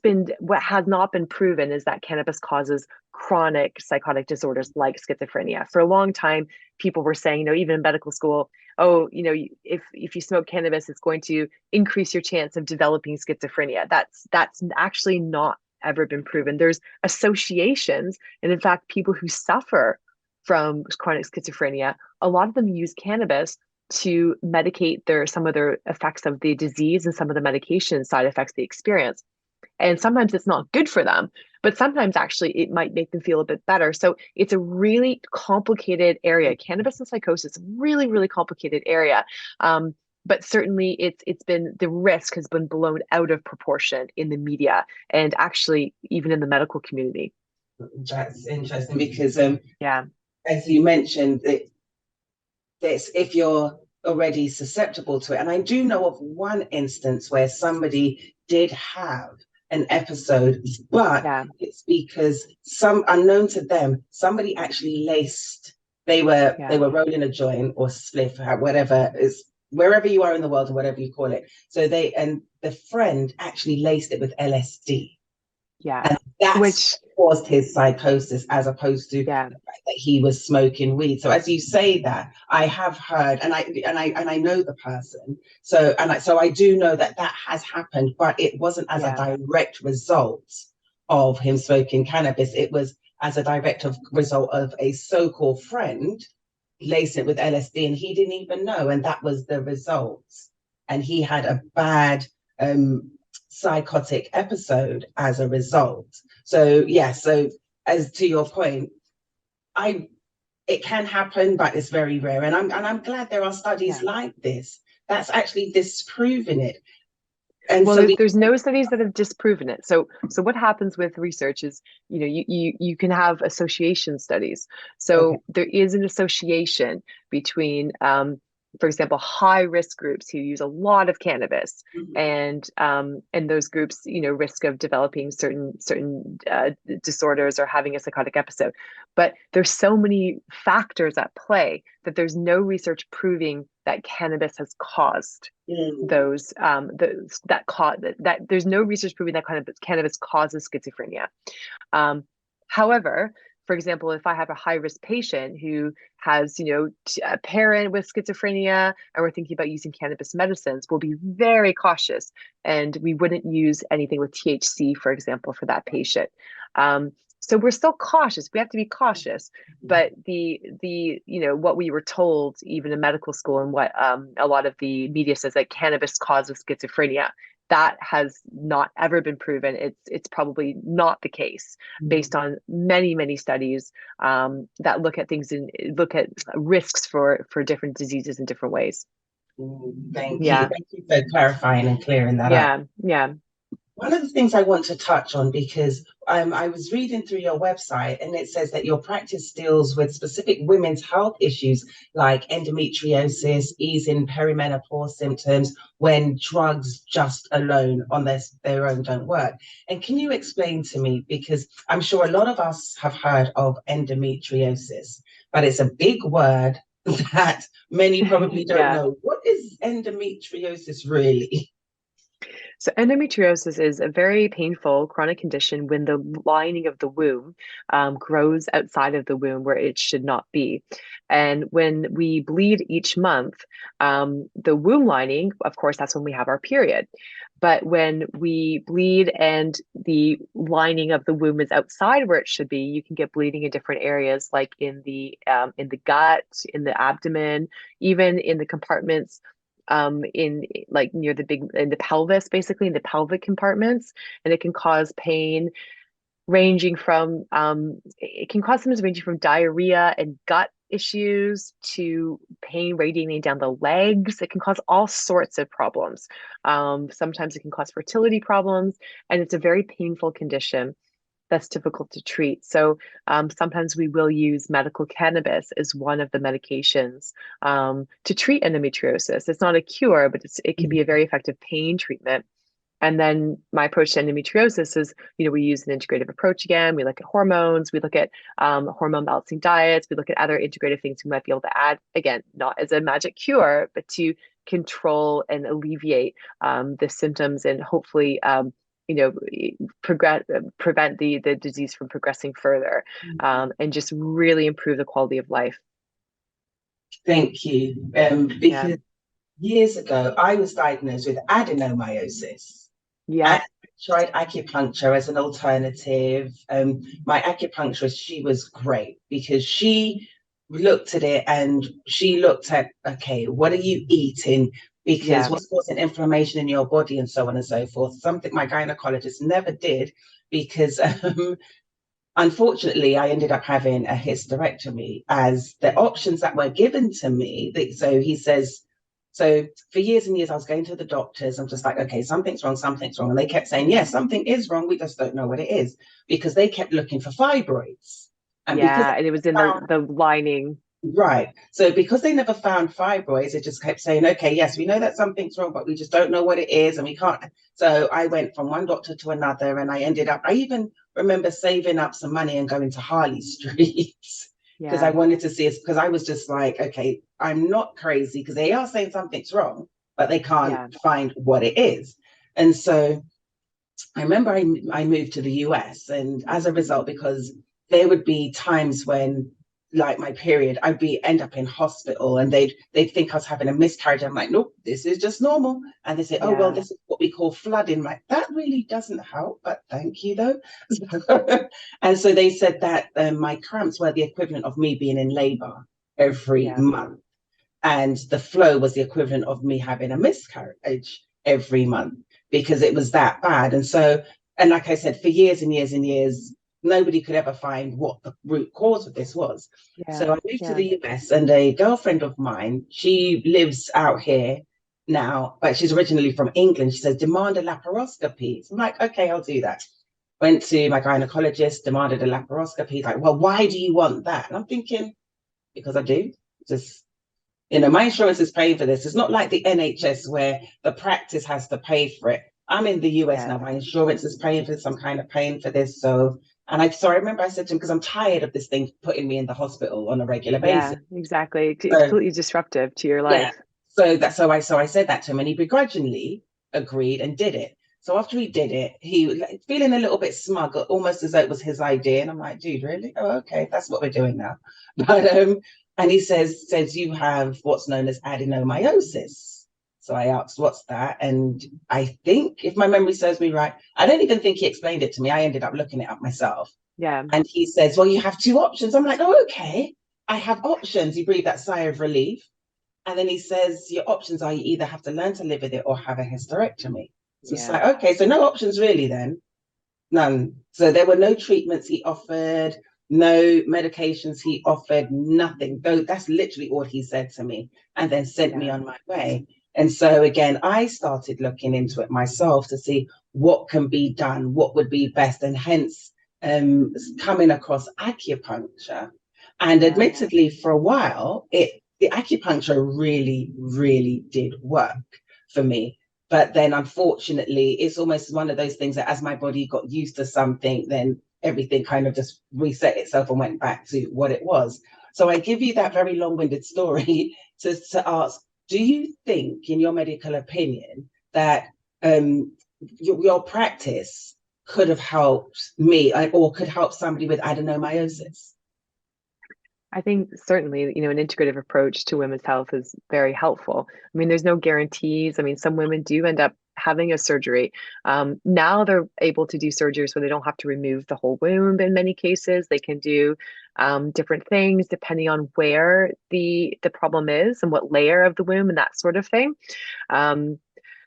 B: has not been proven is that cannabis causes chronic psychotic disorders like schizophrenia. For a long time, people were saying, even in medical school, oh, if you smoke cannabis, it's going to increase your chance of developing schizophrenia. That's actually not ever been proven. There's associations, and in fact, people who suffer from chronic schizophrenia, a lot of them use cannabis to medicate some of their effects of the disease and some of the medication side effects they experience. And sometimes it's not good for them, but sometimes actually it might make them feel a bit better. So it's a really complicated area. Cannabis and psychosis, really, really complicated area. But certainly the risk has been blown out of proportion in the media and actually even in the medical community.
A: That's interesting because,
B: Yeah.
A: as you mentioned, if you're already susceptible to it. And I do know of one instance where somebody did have an episode, but
B: Yeah.
A: it's because some unknown to them, somebody actually laced. They were rolling a joint or spliff, whatever is wherever you are in the world and whatever you call it. So the friend actually laced it with LSD.
B: Yeah.
A: And that's
B: Which,
A: caused his psychosis, as opposed to
B: yeah.
A: the fact that he was smoking weed. So as you say that, I have heard, and I know the person. So I do know that has happened, but it wasn't as a
B: Yeah.
A: direct result of him smoking cannabis. It was as a direct result of a so-called friend lacing it with LSD, and he didn't even know, and that was the result. And he had a bad psychotic episode as a result. So so as to your point, it can happen, but it's very rare. And I'm glad there are studies like this that's actually disproving it. And
B: well,
A: so
B: there's no studies that have disproven it. So what happens with research is, you can have association studies. So there is an association between, for example, high risk groups who use a lot of cannabis, and those groups, risk of developing certain disorders or having a psychotic episode. But there's so many factors at play that there's no research proving that cannabis has caused those that there's no research proving that kind of cannabis causes schizophrenia. However, for example, if I have a high risk patient who has, a parent with schizophrenia, and we're thinking about using cannabis medicines, we'll be very cautious, and we wouldn't use anything with THC, for example, for that patient. So we're still cautious. We have to be cautious, but the what we were told even in medical school, and what a lot of the media says, that cannabis causes schizophrenia, that has not ever been proven. It's probably not the case based on many studies that look at things and look at risks for different diseases in different ways.
A: Thank you for clarifying and clearing that up.
B: Yeah.
A: One of the things I want to touch on, because I was reading through your website, and it says that your practice deals with specific women's health issues like endometriosis, easing perimenopause symptoms when drugs just alone on their own don't work. And can you explain to me, because I'm sure a lot of us have heard of endometriosis, but it's a big word that many probably don't know. What is endometriosis really?
B: So endometriosis is a very painful chronic condition when the lining of the womb grows outside of the womb where it should not be. And when we bleed each month, the womb lining, of course, that's when we have our period. But when we bleed and the lining of the womb is outside where it should be, you can get bleeding in different areas, like in the gut, in the abdomen, even in the compartments in like near the big in the pelvis, basically in the pelvic compartments, and it can cause pain ranging from it can cause symptoms ranging from diarrhea and gut issues to pain radiating down the legs. It can cause all sorts of problems. Sometimes it can cause fertility problems, and it's a very painful condition that's difficult to treat. So sometimes we will use medical cannabis as one of the medications to treat endometriosis. It's not a cure, but it can be a very effective pain treatment. And then my approach to endometriosis is, we use an integrative approach again. We look at hormones, we look at hormone balancing diets, we look at other integrative things we might be able to add, again, not as a magic cure, but to control and alleviate the symptoms and hopefully prevent the disease from progressing further, and just really improve the quality of life.
A: Thank you. Because years ago, I was diagnosed with adenomyosis.
B: Yeah.
A: And I tried acupuncture as an alternative. My acupuncturist, she was great because she looked at it and she looked at, okay, what are you eating? Because what's causing inflammation in your body and so on and so forth. Something my gynecologist never did because unfortunately, I ended up having a hysterectomy as the options that were given to me. So he says, so for years and years, I was going to the doctors. I'm just like, okay, something's wrong. And they kept saying, yes, something is wrong. We just don't know what it is because they kept looking for fibroids. And
B: and it was in the lining.
A: Right. So because they never found fibroids, it just kept saying, okay, yes, we know that something's wrong, but we just don't know what it is. And we can't. So I went from one doctor to another and I even remember saving up some money and going to Harley Street because I wanted to see it, because I was just like, okay, I'm not crazy because they are saying something's wrong, but they can't find what it is. And so I remember I moved to the US, and as a result, because there would be times when, like my period, I'd end up in hospital and they'd think I was having a miscarriage. I'm like, nope, this is just normal. And they say, oh, well, this is what we call flooding. Like, that really doesn't help, but thank you though. And so they said that my cramps were the equivalent of me being in labor every month. And the flow was the equivalent of me having a miscarriage every month because it was that bad. And so, and like I said, for years and years and years, nobody could ever find what the root cause of this was. So I moved to the US, and a girlfriend of mine, she lives out here now, but she's originally from England. She says, demand a laparoscopy. So I'm like, okay, I'll do that. Went to my gynecologist, demanded a laparoscopy. Like, well, why do you want that? And I'm thinking, because I do. Just, my insurance is paying for this. It's not like the NHS where the practice has to pay for it. I'm in the US now. My insurance is paying for some kind of paying for this. So, and I remember I said to him, because I'm tired of this thing putting me in the hospital on a regular basis.
B: Yeah, exactly. It's completely disruptive to your life.
A: So I said that to him, and he begrudgingly agreed and did it. So after he did it, he was feeling a little bit smug, almost as though it was his idea. And I'm like, dude, really? Oh, okay, that's what we're doing now. But and he says you have what's known as adenomyosis. So I asked, what's that? And I think, if my memory serves me right, I don't even think he explained it to me. I ended up looking it up myself.
B: Yeah.
A: And he says, well, you have two options. I'm like, oh, okay, I have options. He breathed that sigh of relief. And then he says, your options are you either have to learn to live with it or have a hysterectomy. So it's like, okay, so no options really then. None. So there were no treatments he offered, no medications he offered, nothing. Though that's literally all he said to me, and then sent me on my way. And so again, I started looking into it myself to see what can be done, what would be best, and hence coming across acupuncture. And admittedly, for a while, the acupuncture really, really did work for me. But then, unfortunately, it's almost one of those things that as my body got used to something, then everything kind of just reset itself and went back to what it was. So I give you that very long-winded story to ask, do you think, in your medical opinion, that your practice could have helped me or could help somebody with adenomyosis?
B: I think certainly, an integrative approach to women's health is very helpful. I mean, there's no guarantees. I mean, some women do end up having a surgery. Now they're able to do surgeries where they don't have to remove the whole womb in many cases. They can do different things depending on where the problem is and what layer of the womb and that sort of thing.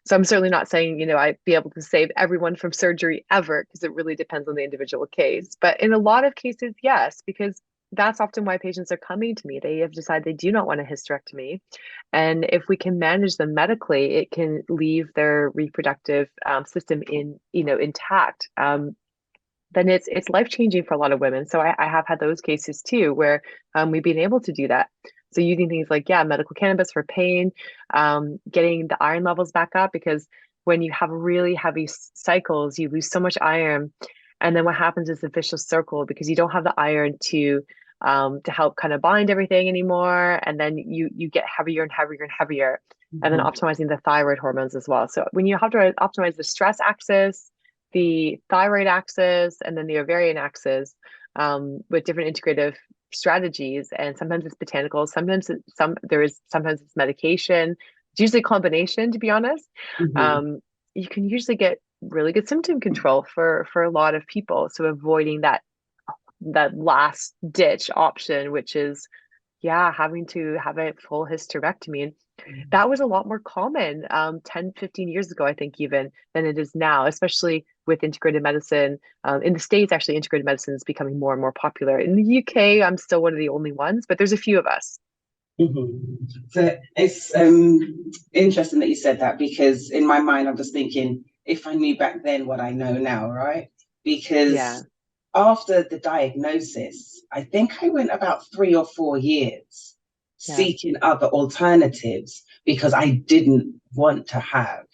B: So I'm certainly not saying, I'd be able to save everyone from surgery ever, because it really depends on the individual case. But in a lot of cases, yes, because that's often why patients are coming to me. They have decided they do not want a hysterectomy. And if we can manage them medically, it can leave their reproductive system intact. Then it's life-changing for a lot of women. So I have had those cases too, where we've been able to do that. So using things like, medical cannabis for pain, getting the iron levels back up, because when you have really heavy cycles, you lose so much iron. And then what happens is the vicious circle, because you don't have the iron to help kind of bind everything anymore. And then you get heavier and heavier and heavier. And then optimizing the thyroid hormones as well. So when you have to optimize the stress axis, the thyroid axis, and then the ovarian axis, with different integrative strategies, and sometimes it's botanicals, sometimes it's medication. It's usually a combination, to be honest. You can usually get really good symptom control for a lot of people. So avoiding that last ditch option, which is having to have a full hysterectomy. And that was a lot more common 10, 15 years ago, I think, even than it is now, especially with integrated medicine. In the States, actually, integrated medicine is becoming more and more popular. In the UK, I'm still one of the only ones, but there's a few of us.
A: So it's interesting that you said that, because in my mind, I'm just thinking, if I knew back then what I know now, right? Because after the diagnosis, I think I went about 3 or 4 years seeking other alternatives, because I didn't want to have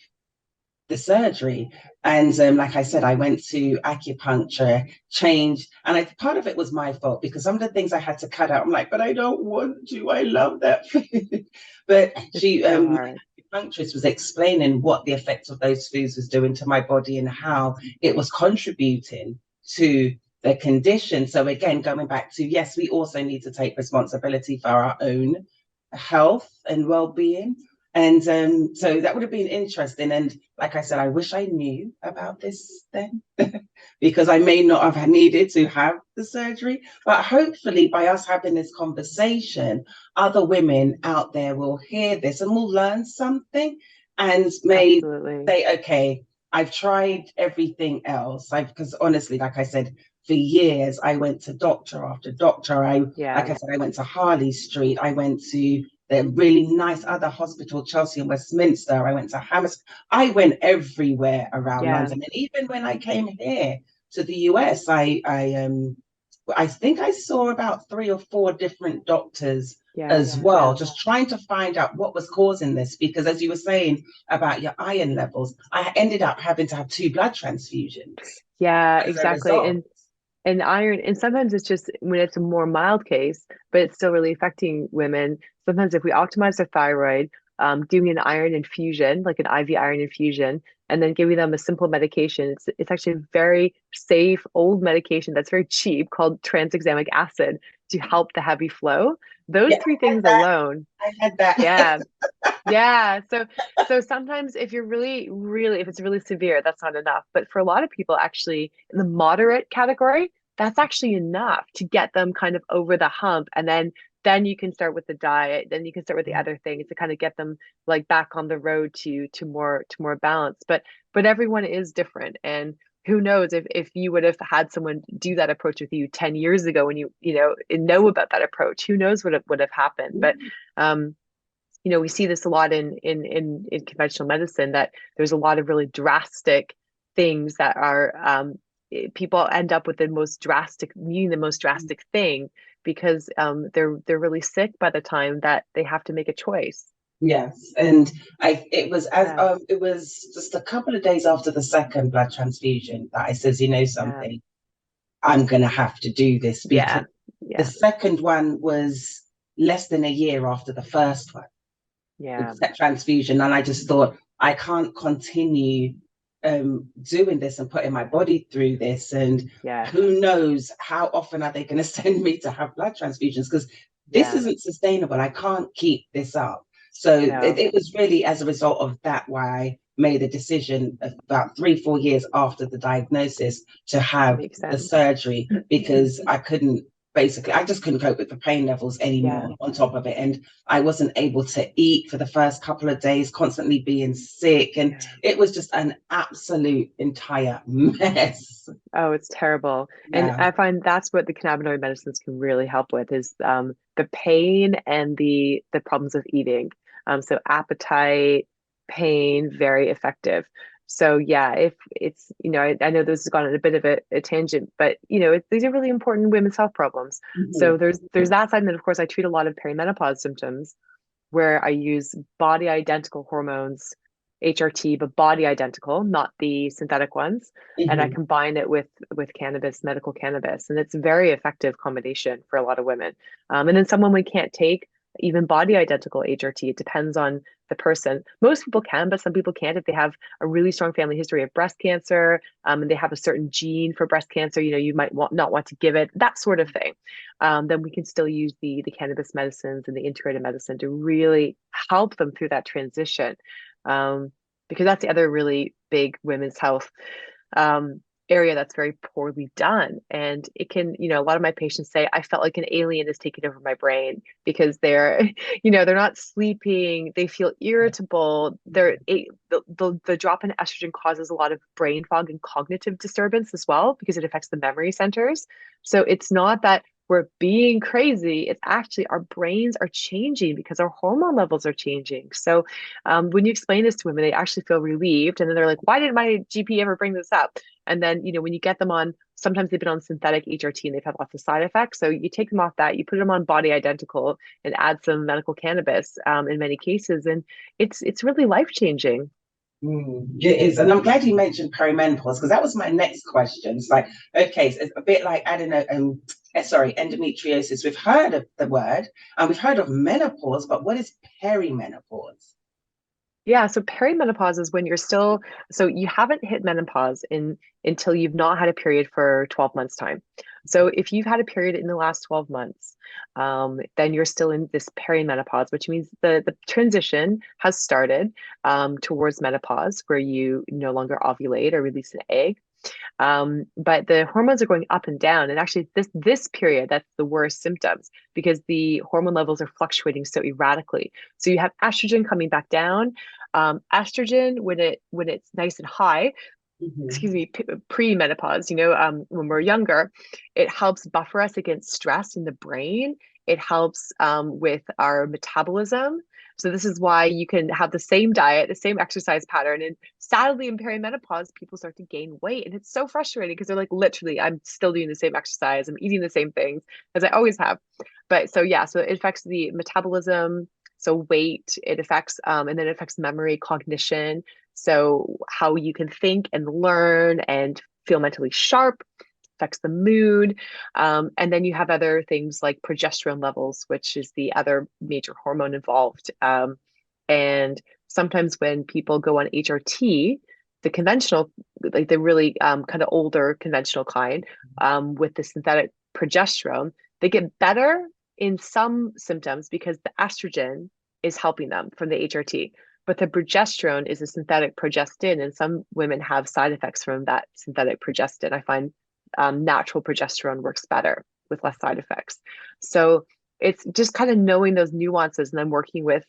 A: the surgery. And like I said, I went to acupuncture, changed, and part of it was my fault, because some of the things I had to cut out, I'm like, but I don't want to. I love that food. But she, acupuncturist, was explaining what the effects of those foods was doing to my body and how it was contributing to the condition. So again, going back to, yes, we also need to take responsibility for our own health and well-being. And so that would have been interesting. And like I said, I wish I knew about this then, because I may not have needed to have the surgery. But hopefully, by us having this conversation, other women out there will hear this and will learn something, and may say, okay, I've tried everything else. Because honestly, like I said, for years, I went to doctor after doctor. Like I said, I went to Harley Street. I went to the really nice other hospital, Chelsea and Westminster. I went to Hammersmith. I went everywhere around London. And even when I came here to the US, I think I saw about 3 or 4 different doctors as well, just trying to find out what was causing this. Because as you were saying about your iron levels, I ended up having to have 2 blood transfusions.
B: Yeah, exactly. And iron, and sometimes it's just when it's a more mild case, but it's still really affecting women. Sometimes if we optimize their thyroid, doing an iron infusion, like an IV iron infusion, and then giving them a simple medication, it's actually a very safe old medication that's very cheap, called tranexamic acid, to help the heavy flow. Those 3 things alone.
A: I had that.
B: Yeah. So sometimes if you're if it's really severe, that's not enough. But for a lot of people, actually, in the moderate category, that's actually enough to get them kind of over the hump. And then you can start with the diet. Then you can start with the other things to kind of get them like back on the road to more balance. But everyone is different. And who knows if you would have had someone do that approach with you 10 years ago, when you know about that approach, who knows what would have happened. But we see this a lot in conventional medicine, that there's a lot of really drastic things that are people end up with the most drastic thing, because they're really sick by the time that they have to make a choice.
A: Yes, and it was just a couple of days after the second blood transfusion that I says, something, I'm gonna have to do this, because the second one was less than a year after the first one. Transfusion, and I just thought, I can't continue doing this and putting my body through this, and
B: Yeah.
A: who knows how often are they going to send me to have blood transfusions, because this
B: Yeah.
A: isn't sustainable. I can't keep this up. So
B: No,
A: it was really as a result of that why I made the decision about 3-4 years after the diagnosis to have
B: makes
A: the
B: sense.
A: surgery, because I couldn't, basically I just couldn't cope with the pain levels
B: Yeah.
A: anymore on top of it. And I wasn't able to eat for the first couple of days, constantly being sick, and
B: Yeah.
A: it was just an absolute entire mess.
B: Oh, it's terrible. And
A: Yeah.
B: I find that's what the cannabinoid medicines can really help with is the pain and the problems of eating. So appetite, pain, very effective. So yeah, if it's, I know this has gone on a bit of a tangent, but these are really important women's health problems. So
A: Mhm.
B: there's that side, and then of course I treat a lot of perimenopause symptoms where I use body identical hormones, HRT, but body identical, not the synthetic ones. And I
A: Mhm.
B: combine it with cannabis, medical cannabis, and it's a very effective combination for a lot of women. And then some women can't take even body identical HRT. It depends on the person. Most people can, but some people can't if they have a really strong family history of breast cancer, and they have a certain gene for breast cancer. You might not want to give it, that sort of thing. Then we can still use the cannabis medicines and the integrated medicine to really help them through that transition. Because that's the other really big women's health um, area that's very poorly done. And it can, a lot of my patients say, I felt like an alien is taking over my brain because they're, they're not sleeping, they feel irritable. The drop in estrogen causes a lot of brain fog and cognitive disturbance as well because it affects the memory centers. So it's not that we're being crazy. It's actually our brains are changing because our hormone levels are changing. So when you explain this to women, they actually feel relieved. And then they're like, why didn't my GP ever bring this up? And then, when you get them on, sometimes they've been on synthetic HRT and they've had lots of side effects. So you take them off that, you put them on body identical and add some medical cannabis in many cases. And it's really life changing.
A: It is. And I'm glad you mentioned perimenopause, because that was my next question. It's like, okay, so it's a bit like, I don't know, endometriosis. We've heard of the word and we've heard of menopause, but what is perimenopause?
B: Yeah, so perimenopause is when so you haven't hit menopause until you've not had a period for 12 months time. So if you've had a period in the last 12 months, then you're still in this perimenopause, which means the transition has started towards menopause, where you no longer ovulate or release an egg. But the hormones are going up and down. And actually, this period, that's the worst symptoms because the hormone levels are fluctuating so erratically. So you have estrogen coming back down. Estrogen, when it's nice and high, excuse
A: Mhm.
B: me, pre-menopause, when we're younger, it helps buffer us against stress in the brain. It helps with our metabolism. So this is why you can have the same diet, the same exercise pattern. And sadly, in perimenopause, people start to gain weight. And it's so frustrating because they're like, literally, I'm still doing the same exercise. I'm eating the same things as I always have. But so, yeah, so it affects the metabolism. So weight, it affects, and then it affects memory, cognition. So how you can think and learn and feel mentally sharp affects the mood. And then you have other things like progesterone levels, which is the other major hormone involved. And sometimes when people go on HRT, the conventional, like the really kind of older conventional kind, with the synthetic progesterone, they get better in some symptoms because the estrogen is helping them from the HRT. But the progesterone is a synthetic progestin, and some women have side effects from that synthetic progestin. I find natural progesterone works better with less side effects. So it's just kind of knowing those nuances and then working with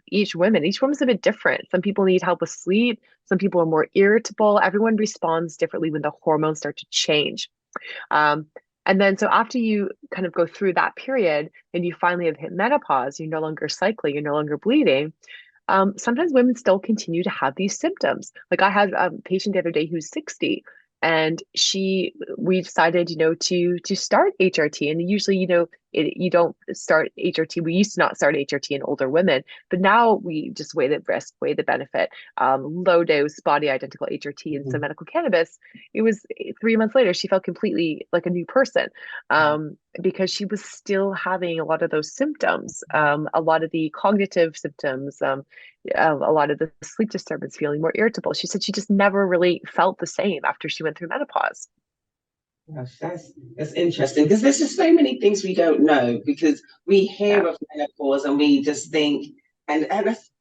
B: each woman. Each woman's a bit different. Some people need help with sleep. Some people are more irritable. Everyone responds differently when the hormones start to change. And then, so after you kind of go through that period and you finally have hit menopause, you're no longer cycling, you're no longer bleeding. Sometimes women still continue to have these symptoms. Like I had a patient the other day who's 60 and we decided, to start HRT. And usually, You don't start HRT. We used to not start HRT in older women, but now we just weigh the risk, weigh the benefit. Low dose body identical HRT and some medical cannabis. It was 3 months later, she felt completely like a new person, because she was still having a lot of those symptoms, a lot of the cognitive symptoms, a lot of the sleep disturbance, feeling more irritable. She said she just never really felt the same after she went through menopause.
A: Gosh, that's interesting because there's just so many things we don't know because we hear
B: Yeah.
A: of menopause and we just think, and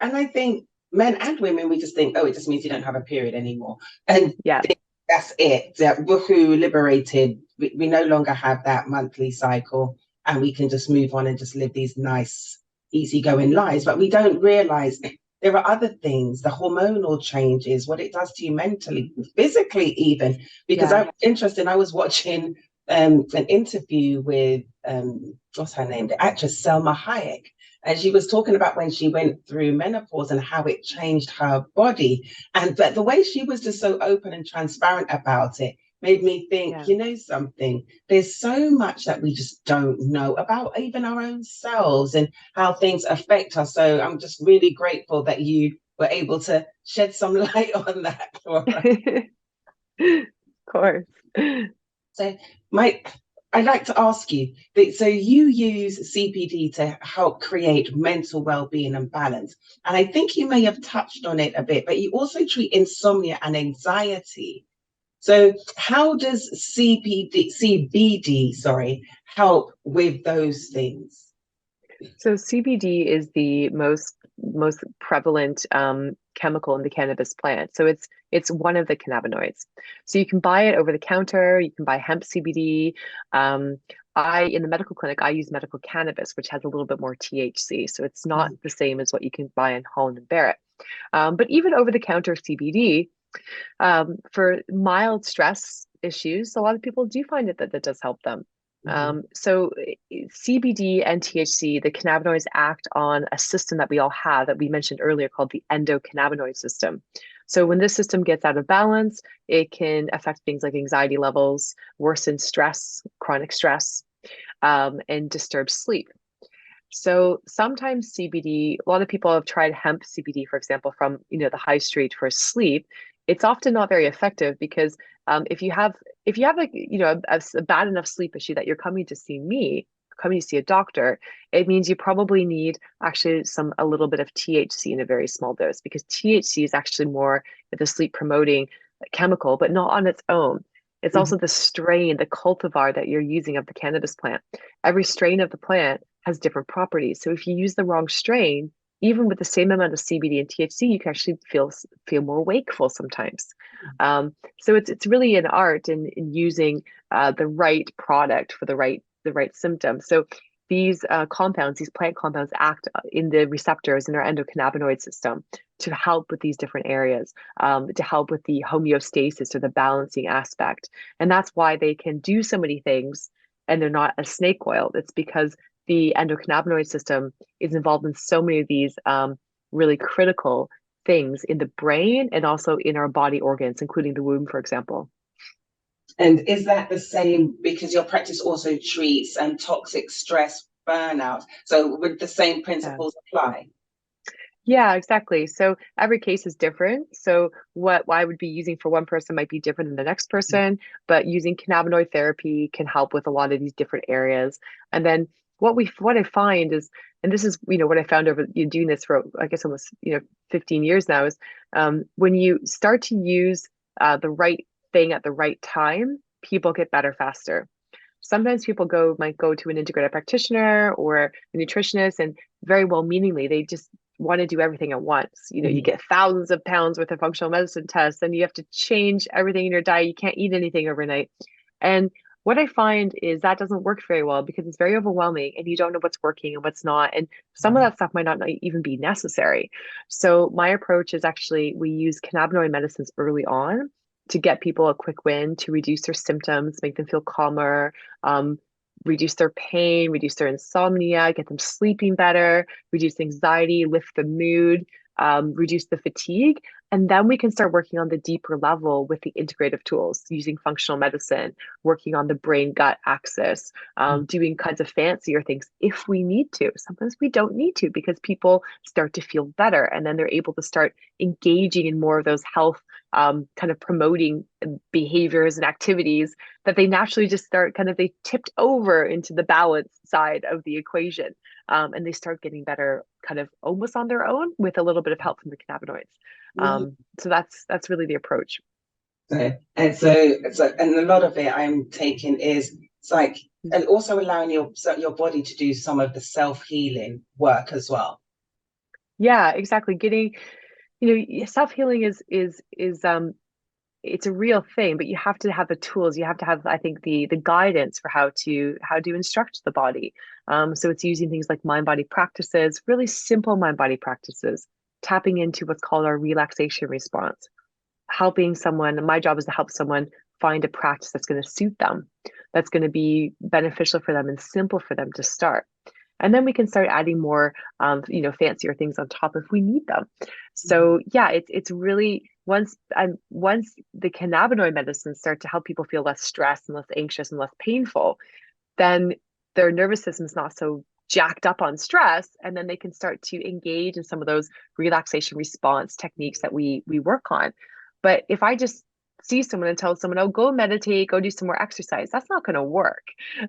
A: I think men and women, we just think, oh, it just means you don't have a period anymore, and
B: Yeah.
A: that's it. That woohoo, liberated. We no longer have that monthly cycle, and we can just move on and just live these nice, easygoing lives. But we don't realize there are other things, the hormonal changes, what it does to you mentally, physically, even. Because
B: Yeah.
A: I'm interested, I was watching an interview with what's her name, the actress Selma Hayek. And she was talking about when she went through menopause and how it changed her body. And but the way she was just so open and transparent about it made me think,
B: Yeah.
A: you know something, there's so much that we just don't know about even our own selves and how things affect us. So I'm just really grateful that you were able to shed some light on that for us.
B: Of course.
A: So Mike, I'd like to ask you, so you use CPD to help create mental well-being and balance. And I think you may have touched on it a bit, but you also treat insomnia and anxiety. So how does CBD, sorry, help with those things?
B: So CBD is the most prevalent chemical in the cannabis plant. So it's one of the cannabinoids. So you can buy it over the counter. You can buy hemp CBD. I in the medical clinic I use medical cannabis, which has a little bit more THC. So it's not the same as what you can buy in Holland and Barrett. But even over the counter CBD, for mild stress issues, a lot of people do find it that does help them. So CBD and THC, the cannabinoids act on a system that we all have that we mentioned earlier called the endocannabinoid system. So when this system gets out of balance, it can affect things like anxiety levels, worsen stress, chronic stress, and disturb sleep. So sometimes CBD, a lot of people have tried hemp CBD, for example, from the high street for sleep. It's often not very effective because if you have like a bad enough sleep issue that you're coming to see me, coming to see a doctor, it means you probably need actually a little bit of THC in a very small dose because THC is actually more the sleep promoting chemical, but not on its own. It's also the strain, the cultivar that you're using of the cannabis plant. Every strain of the plant has different properties. So if you use the wrong strain, even with the same amount of CBD and THC, you can actually feel more wakeful sometimes. So it's really an art in using the right product for the right symptom. So these compounds, these plant compounds, act in the receptors in our endocannabinoid system to help with these different areas, to help with the homeostasis or the balancing aspect. And that's why they can do so many things and they're not a snake oil. It's because the endocannabinoid system is involved in so many of these really critical things in the brain and also in our body organs, including the womb, for example.
A: And is that the same because your practice also treats toxic stress, burnout? So would the same
B: Yeah.
A: principles apply?
B: Yeah, exactly. So every case is different. So what I would be using for one person might be different than the next person, but using cannabinoid therapy can help with a lot of these different areas. And then what I find is, and this is what I found over doing this for I guess almost 15 years now, is when you start to use the right thing at the right time, people get better faster. Sometimes people might go to an integrative practitioner or a nutritionist, and very well meaningly, they just want to do everything at once. You get thousands of pounds worth of functional medicine tests, and you have to change everything in your diet. You can't eat anything overnight. And what I find is that doesn't work very well because it's very overwhelming and you don't know what's working and what's not. And some of that stuff might not even be necessary. So my approach is actually we use cannabinoid medicines early on to get people a quick win, to reduce their symptoms, make them feel calmer, reduce their pain, reduce their insomnia, get them sleeping better, reduce anxiety, lift the mood. reduce the fatigue. And then we can start working on the deeper level with the integrative tools, using functional medicine, working on the brain gut axis, doing kinds of fancier things if we need to. Sometimes we don't need to because people start to feel better and then they're able to start engaging in more of those health kind of promoting behaviors and activities that they naturally just start they tipped over into the balance side of the equation. And they start getting better kind of almost on their own with a little bit of help from the cannabinoids. So that's really the approach.
A: And a lot of it I'm taking is it's like, and also allowing your body to do some of the self-healing work as well.
B: Yeah, exactly. Getting, self-healing is it's a real thing, but you have to have the tools. You have to have, I think, the guidance for how to instruct the body. So it's using things like mind-body practices, really simple mind-body practices, tapping into what's called our relaxation response, helping someone. My job is to help someone find a practice that's going to suit them, that's going to be beneficial for them and simple for them to start. And then we can start adding more, fancier things on top if we need them. So yeah, it's really once the cannabinoid medicines start to help people feel less stressed and less anxious and less painful, then their nervous system is not so jacked up on stress, and then they can start to engage in some of those relaxation response techniques that we work on. But if I just see someone and tell someone, oh, go meditate, go do some more exercise, that's not going to work.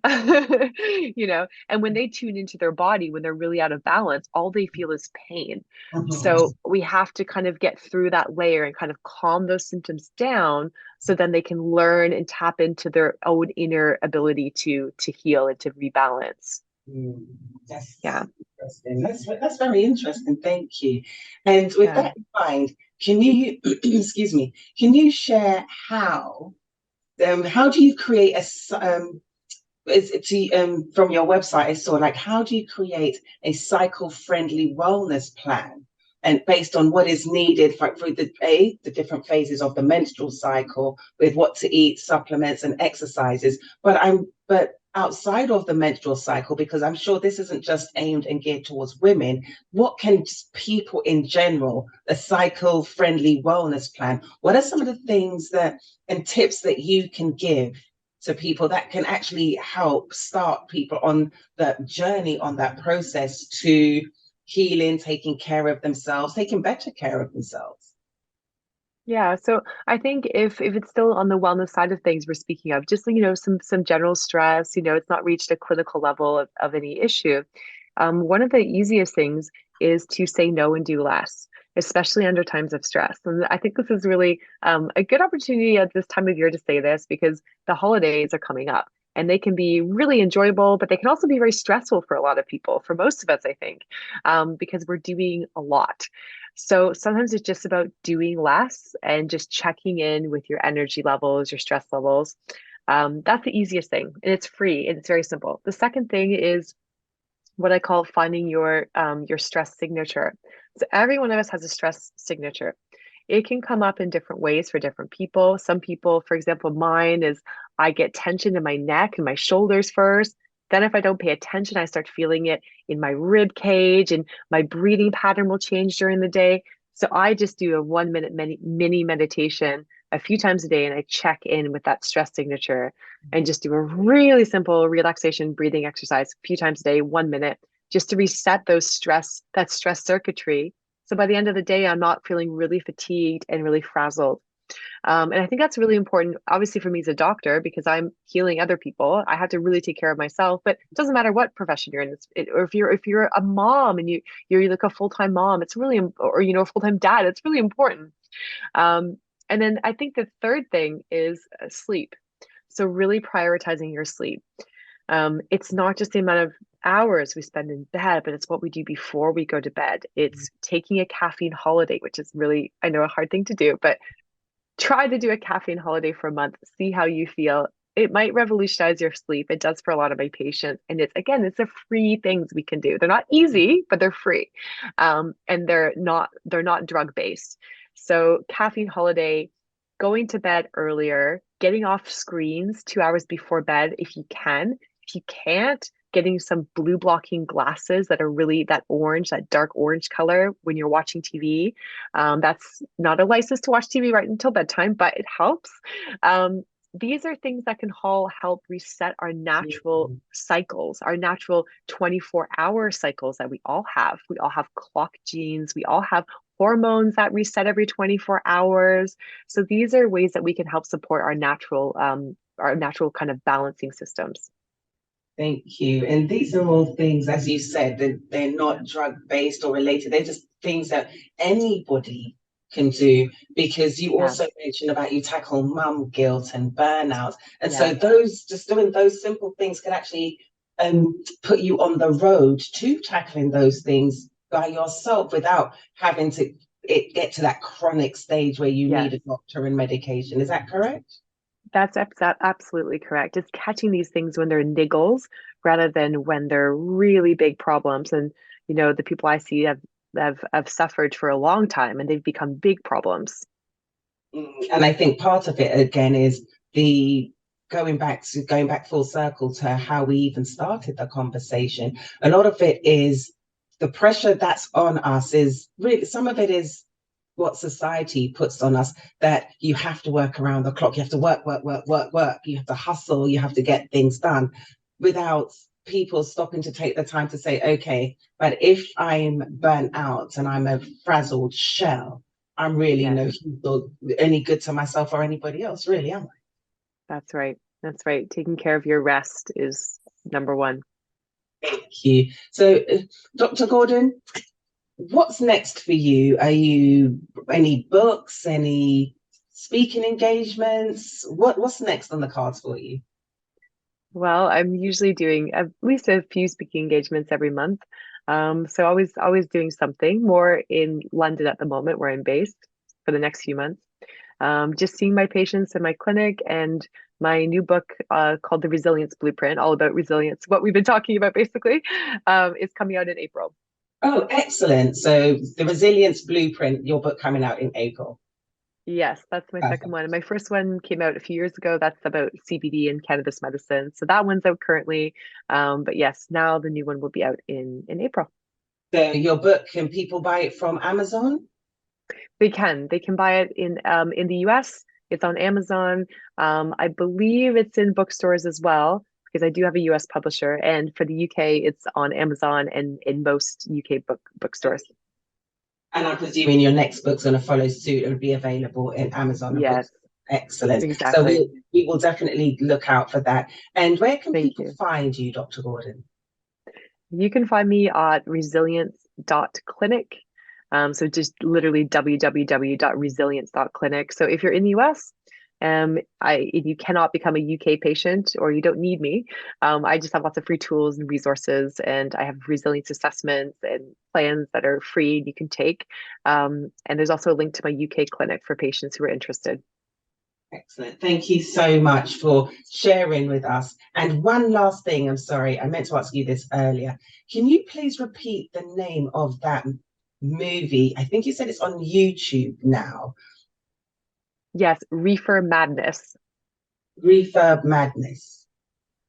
B: And when they tune into their body, when they're really out of balance, all they feel is pain. So we have to kind of get through that layer and kind of calm those symptoms down so then they can learn and tap into their own inner ability to heal and to rebalance.
A: That's
B: Yeah.
A: interesting. That's very interesting. Thank you. And with that in mind, can you excuse me, can you share how do you create from your website I saw, like, how do you create a cycle-friendly wellness plan and based on what is needed for the different phases of the menstrual cycle, with what to eat, supplements and exercises, but outside of the menstrual cycle, because I'm sure this isn't just aimed and geared towards women, what can people in general, a cycle-friendly wellness plan, what are some of the things and tips that you can give to people that can actually help start people on the journey, on that process to healing, taking care of themselves, taking better care of themselves?
B: Yeah, so I think if it's still on the wellness side of things we're speaking of, just some general stress, it's not reached a clinical level of any issue. One of the easiest things is to say no and do less, especially under times of stress. And I think this is really a good opportunity at this time of year to say this because the holidays are coming up and they can be really enjoyable, but they can also be very stressful for a lot of people, for most of us, I think, because we're doing a lot. So sometimes it's just about doing less and just checking in with your energy levels, your stress levels. That's the easiest thing, and it's free and it's very simple. The second thing is what I call finding your stress signature. So every one of us has a stress signature. It can come up in different ways for different people. Some people, for example, mine is I get tension in my neck and my shoulders first. Then if I don't pay attention, I start feeling it in my rib cage and my breathing pattern will change during the day. So I just do a 1 minute mini meditation a few times a day and I check in with that stress signature and just do a really simple relaxation breathing exercise a few times a day, 1 minute, just to reset that stress circuitry. So by the end of the day, I'm not feeling really fatigued and really frazzled. And I think that's really important, obviously, for me as a doctor, because I'm healing other people. I have to really take care of myself. But it doesn't matter what profession you're in, or if you're a mom and you're like a full-time mom, it's really, or a full-time dad, it's really important. And then I think the third thing is sleep. So really prioritizing your sleep. It's not just the amount of hours we spend in bed, but it's what we do before we go to bed. It's taking a caffeine holiday, which is really, I know, a hard thing to do, but try to do a caffeine holiday for a month, see how you feel. It might revolutionize your sleep. It does for a lot of my patients. And it's a free things we can do. They're not easy, but they're free. And they're not drug based. So caffeine holiday, going to bed earlier, getting off screens 2 hours before bed if you can. If you can't, getting some blue blocking glasses that are really that orange, that dark orange color when you're watching TV. That's not a license to watch TV right until bedtime, but it helps. These are things that can all help reset our natural cycles, our natural 24-hour cycles that we all have. We all have clock genes. We all have hormones that reset every 24 hours. So these are ways that we can help support our natural kind of balancing systems.
A: Thank you. And these are all things, as you said, that they're not drug-based or related. They're just things that anybody can do, because you
B: Yeah.
A: also mentioned about you tackle mum guilt and burnout. And so
B: Yeah.
A: those, just doing those simple things can actually put you on the road to tackling those things by yourself without having to get to that chronic stage where you
B: Yes.
A: need a doctor and medication. Is that correct?
B: That's absolutely correct. It's catching these things when they're niggles rather than when they're really big problems. And, you know, the people I see have suffered for a long time and they've become big problems.
A: And I think part of it again is the going back full circle to how we even started the conversation. A lot of it is the pressure that's on us, is really, some of it is what society puts on us, that you have to work around the clock, you have to work, you have to hustle, you have to get things done, without people stopping to take the time to say, okay, but if I'm burnt out and I'm a frazzled shell, I'm really
B: Yes.
A: any good to myself or anybody else, really, am I?
B: That's right. That's right. Taking care of your rest is number one.
A: Thank you. So, Dr. Gordon, what's next for you? Are you any books, any speaking engagements? What's next on the cards for you?
B: Well, I'm usually doing at least a few speaking engagements every month. So always doing something more in London at the moment where I'm based for the next few months. Just seeing my patients in my clinic, and my new book called The Resilience Blueprint, all about resilience, what we've been talking about basically, is coming out in April.
A: Oh, excellent. So the Resilience Blueprint, your book coming out in April.
B: Yes, that's my second
A: Perfect.
B: one. And my first one came out a few years ago. That's about CBD and cannabis medicine. So that one's out currently. But yes, now the new one will be out in April.
A: So your book, can people buy it from Amazon?
B: They can. They can buy it in the US. It's on Amazon. I believe it's in bookstores as well, because I do have a US publisher. And for the UK, it's on Amazon and in most UK bookstores.
A: And I'm presuming your next book's going to follow suit and be available in Amazon and books.
B: Yes,
A: Excellent. So
B: exactly.
A: we will definitely look out for that. And where can
B: Thank
A: people
B: you.
A: find you, Dr. Gordon?
B: You can find me at resilience.clinic. So just literally www.resilience.clinic. So if you're in the US, if you cannot become a UK patient or you don't need me, I just have lots of free tools and resources, and I have resilience assessments and plans that are free you can take. And there's also a link to my UK clinic for patients who are interested.
A: Excellent. Thank you so much for sharing with us. And one last thing, I'm sorry, I meant to ask you this earlier. Can you please repeat the name of that movie? I think you said it's on YouTube now.
B: Yes, Reefer Madness.
A: Refurb Madness.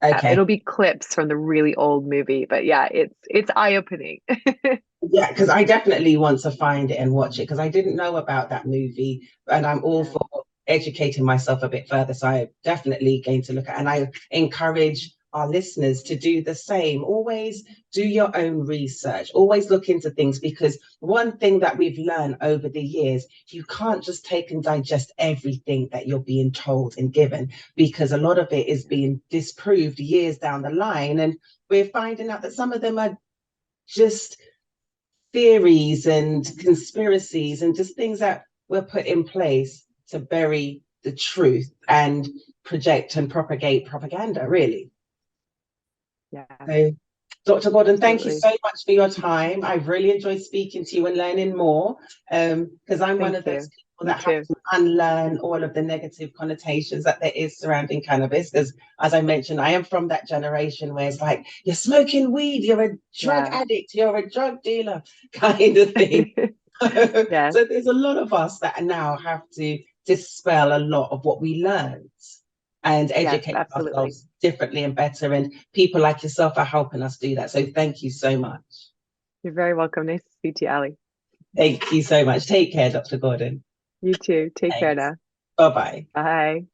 A: Okay.
B: It'll be clips from the really old movie, but yeah, it's eye-opening.
A: Yeah, because I definitely want to find it and watch it, because I didn't know about that movie, and I'm all
B: Yeah.
A: for educating myself a bit further. So I'm definitely going to look at, and I encourage our listeners to do the same. Always do your own research, always look into things, because one thing that we've learned over the years, you can't just take and digest everything that you're being told and given, because a lot of it is being disproved years down the line. And we're finding out that some of them are just theories and conspiracies and just things that were put in place to bury the truth and project and propagate propaganda, really.
B: Yeah,
A: So, Dr. Gordon, thank you
B: absolutely.
A: so much for your time. I've really enjoyed speaking to you and learning more, because I'm one of
B: Thank
A: those
B: you.
A: people
B: Me
A: that have
B: too.
A: to unlearn all of the negative connotations that there is surrounding cannabis. Because, as I mentioned, I am from that generation where it's like, you're smoking weed, you're a drug
B: Yeah.
A: addict, you're a drug dealer kind of thing.
B: Yeah.
A: So there's a lot of us that now have to dispel a lot of what we learned. and
B: Yes,
A: educate
B: absolutely.
A: ourselves differently and better. And people like yourself are helping us do that. So thank you so much.
B: You're very welcome. Nice to speak to you, Ali.
A: Thank you so much. Take care, Dr. Gordon.
B: You too. Take care
A: Thanks.
B: now.
A: Bye-bye.
B: Bye.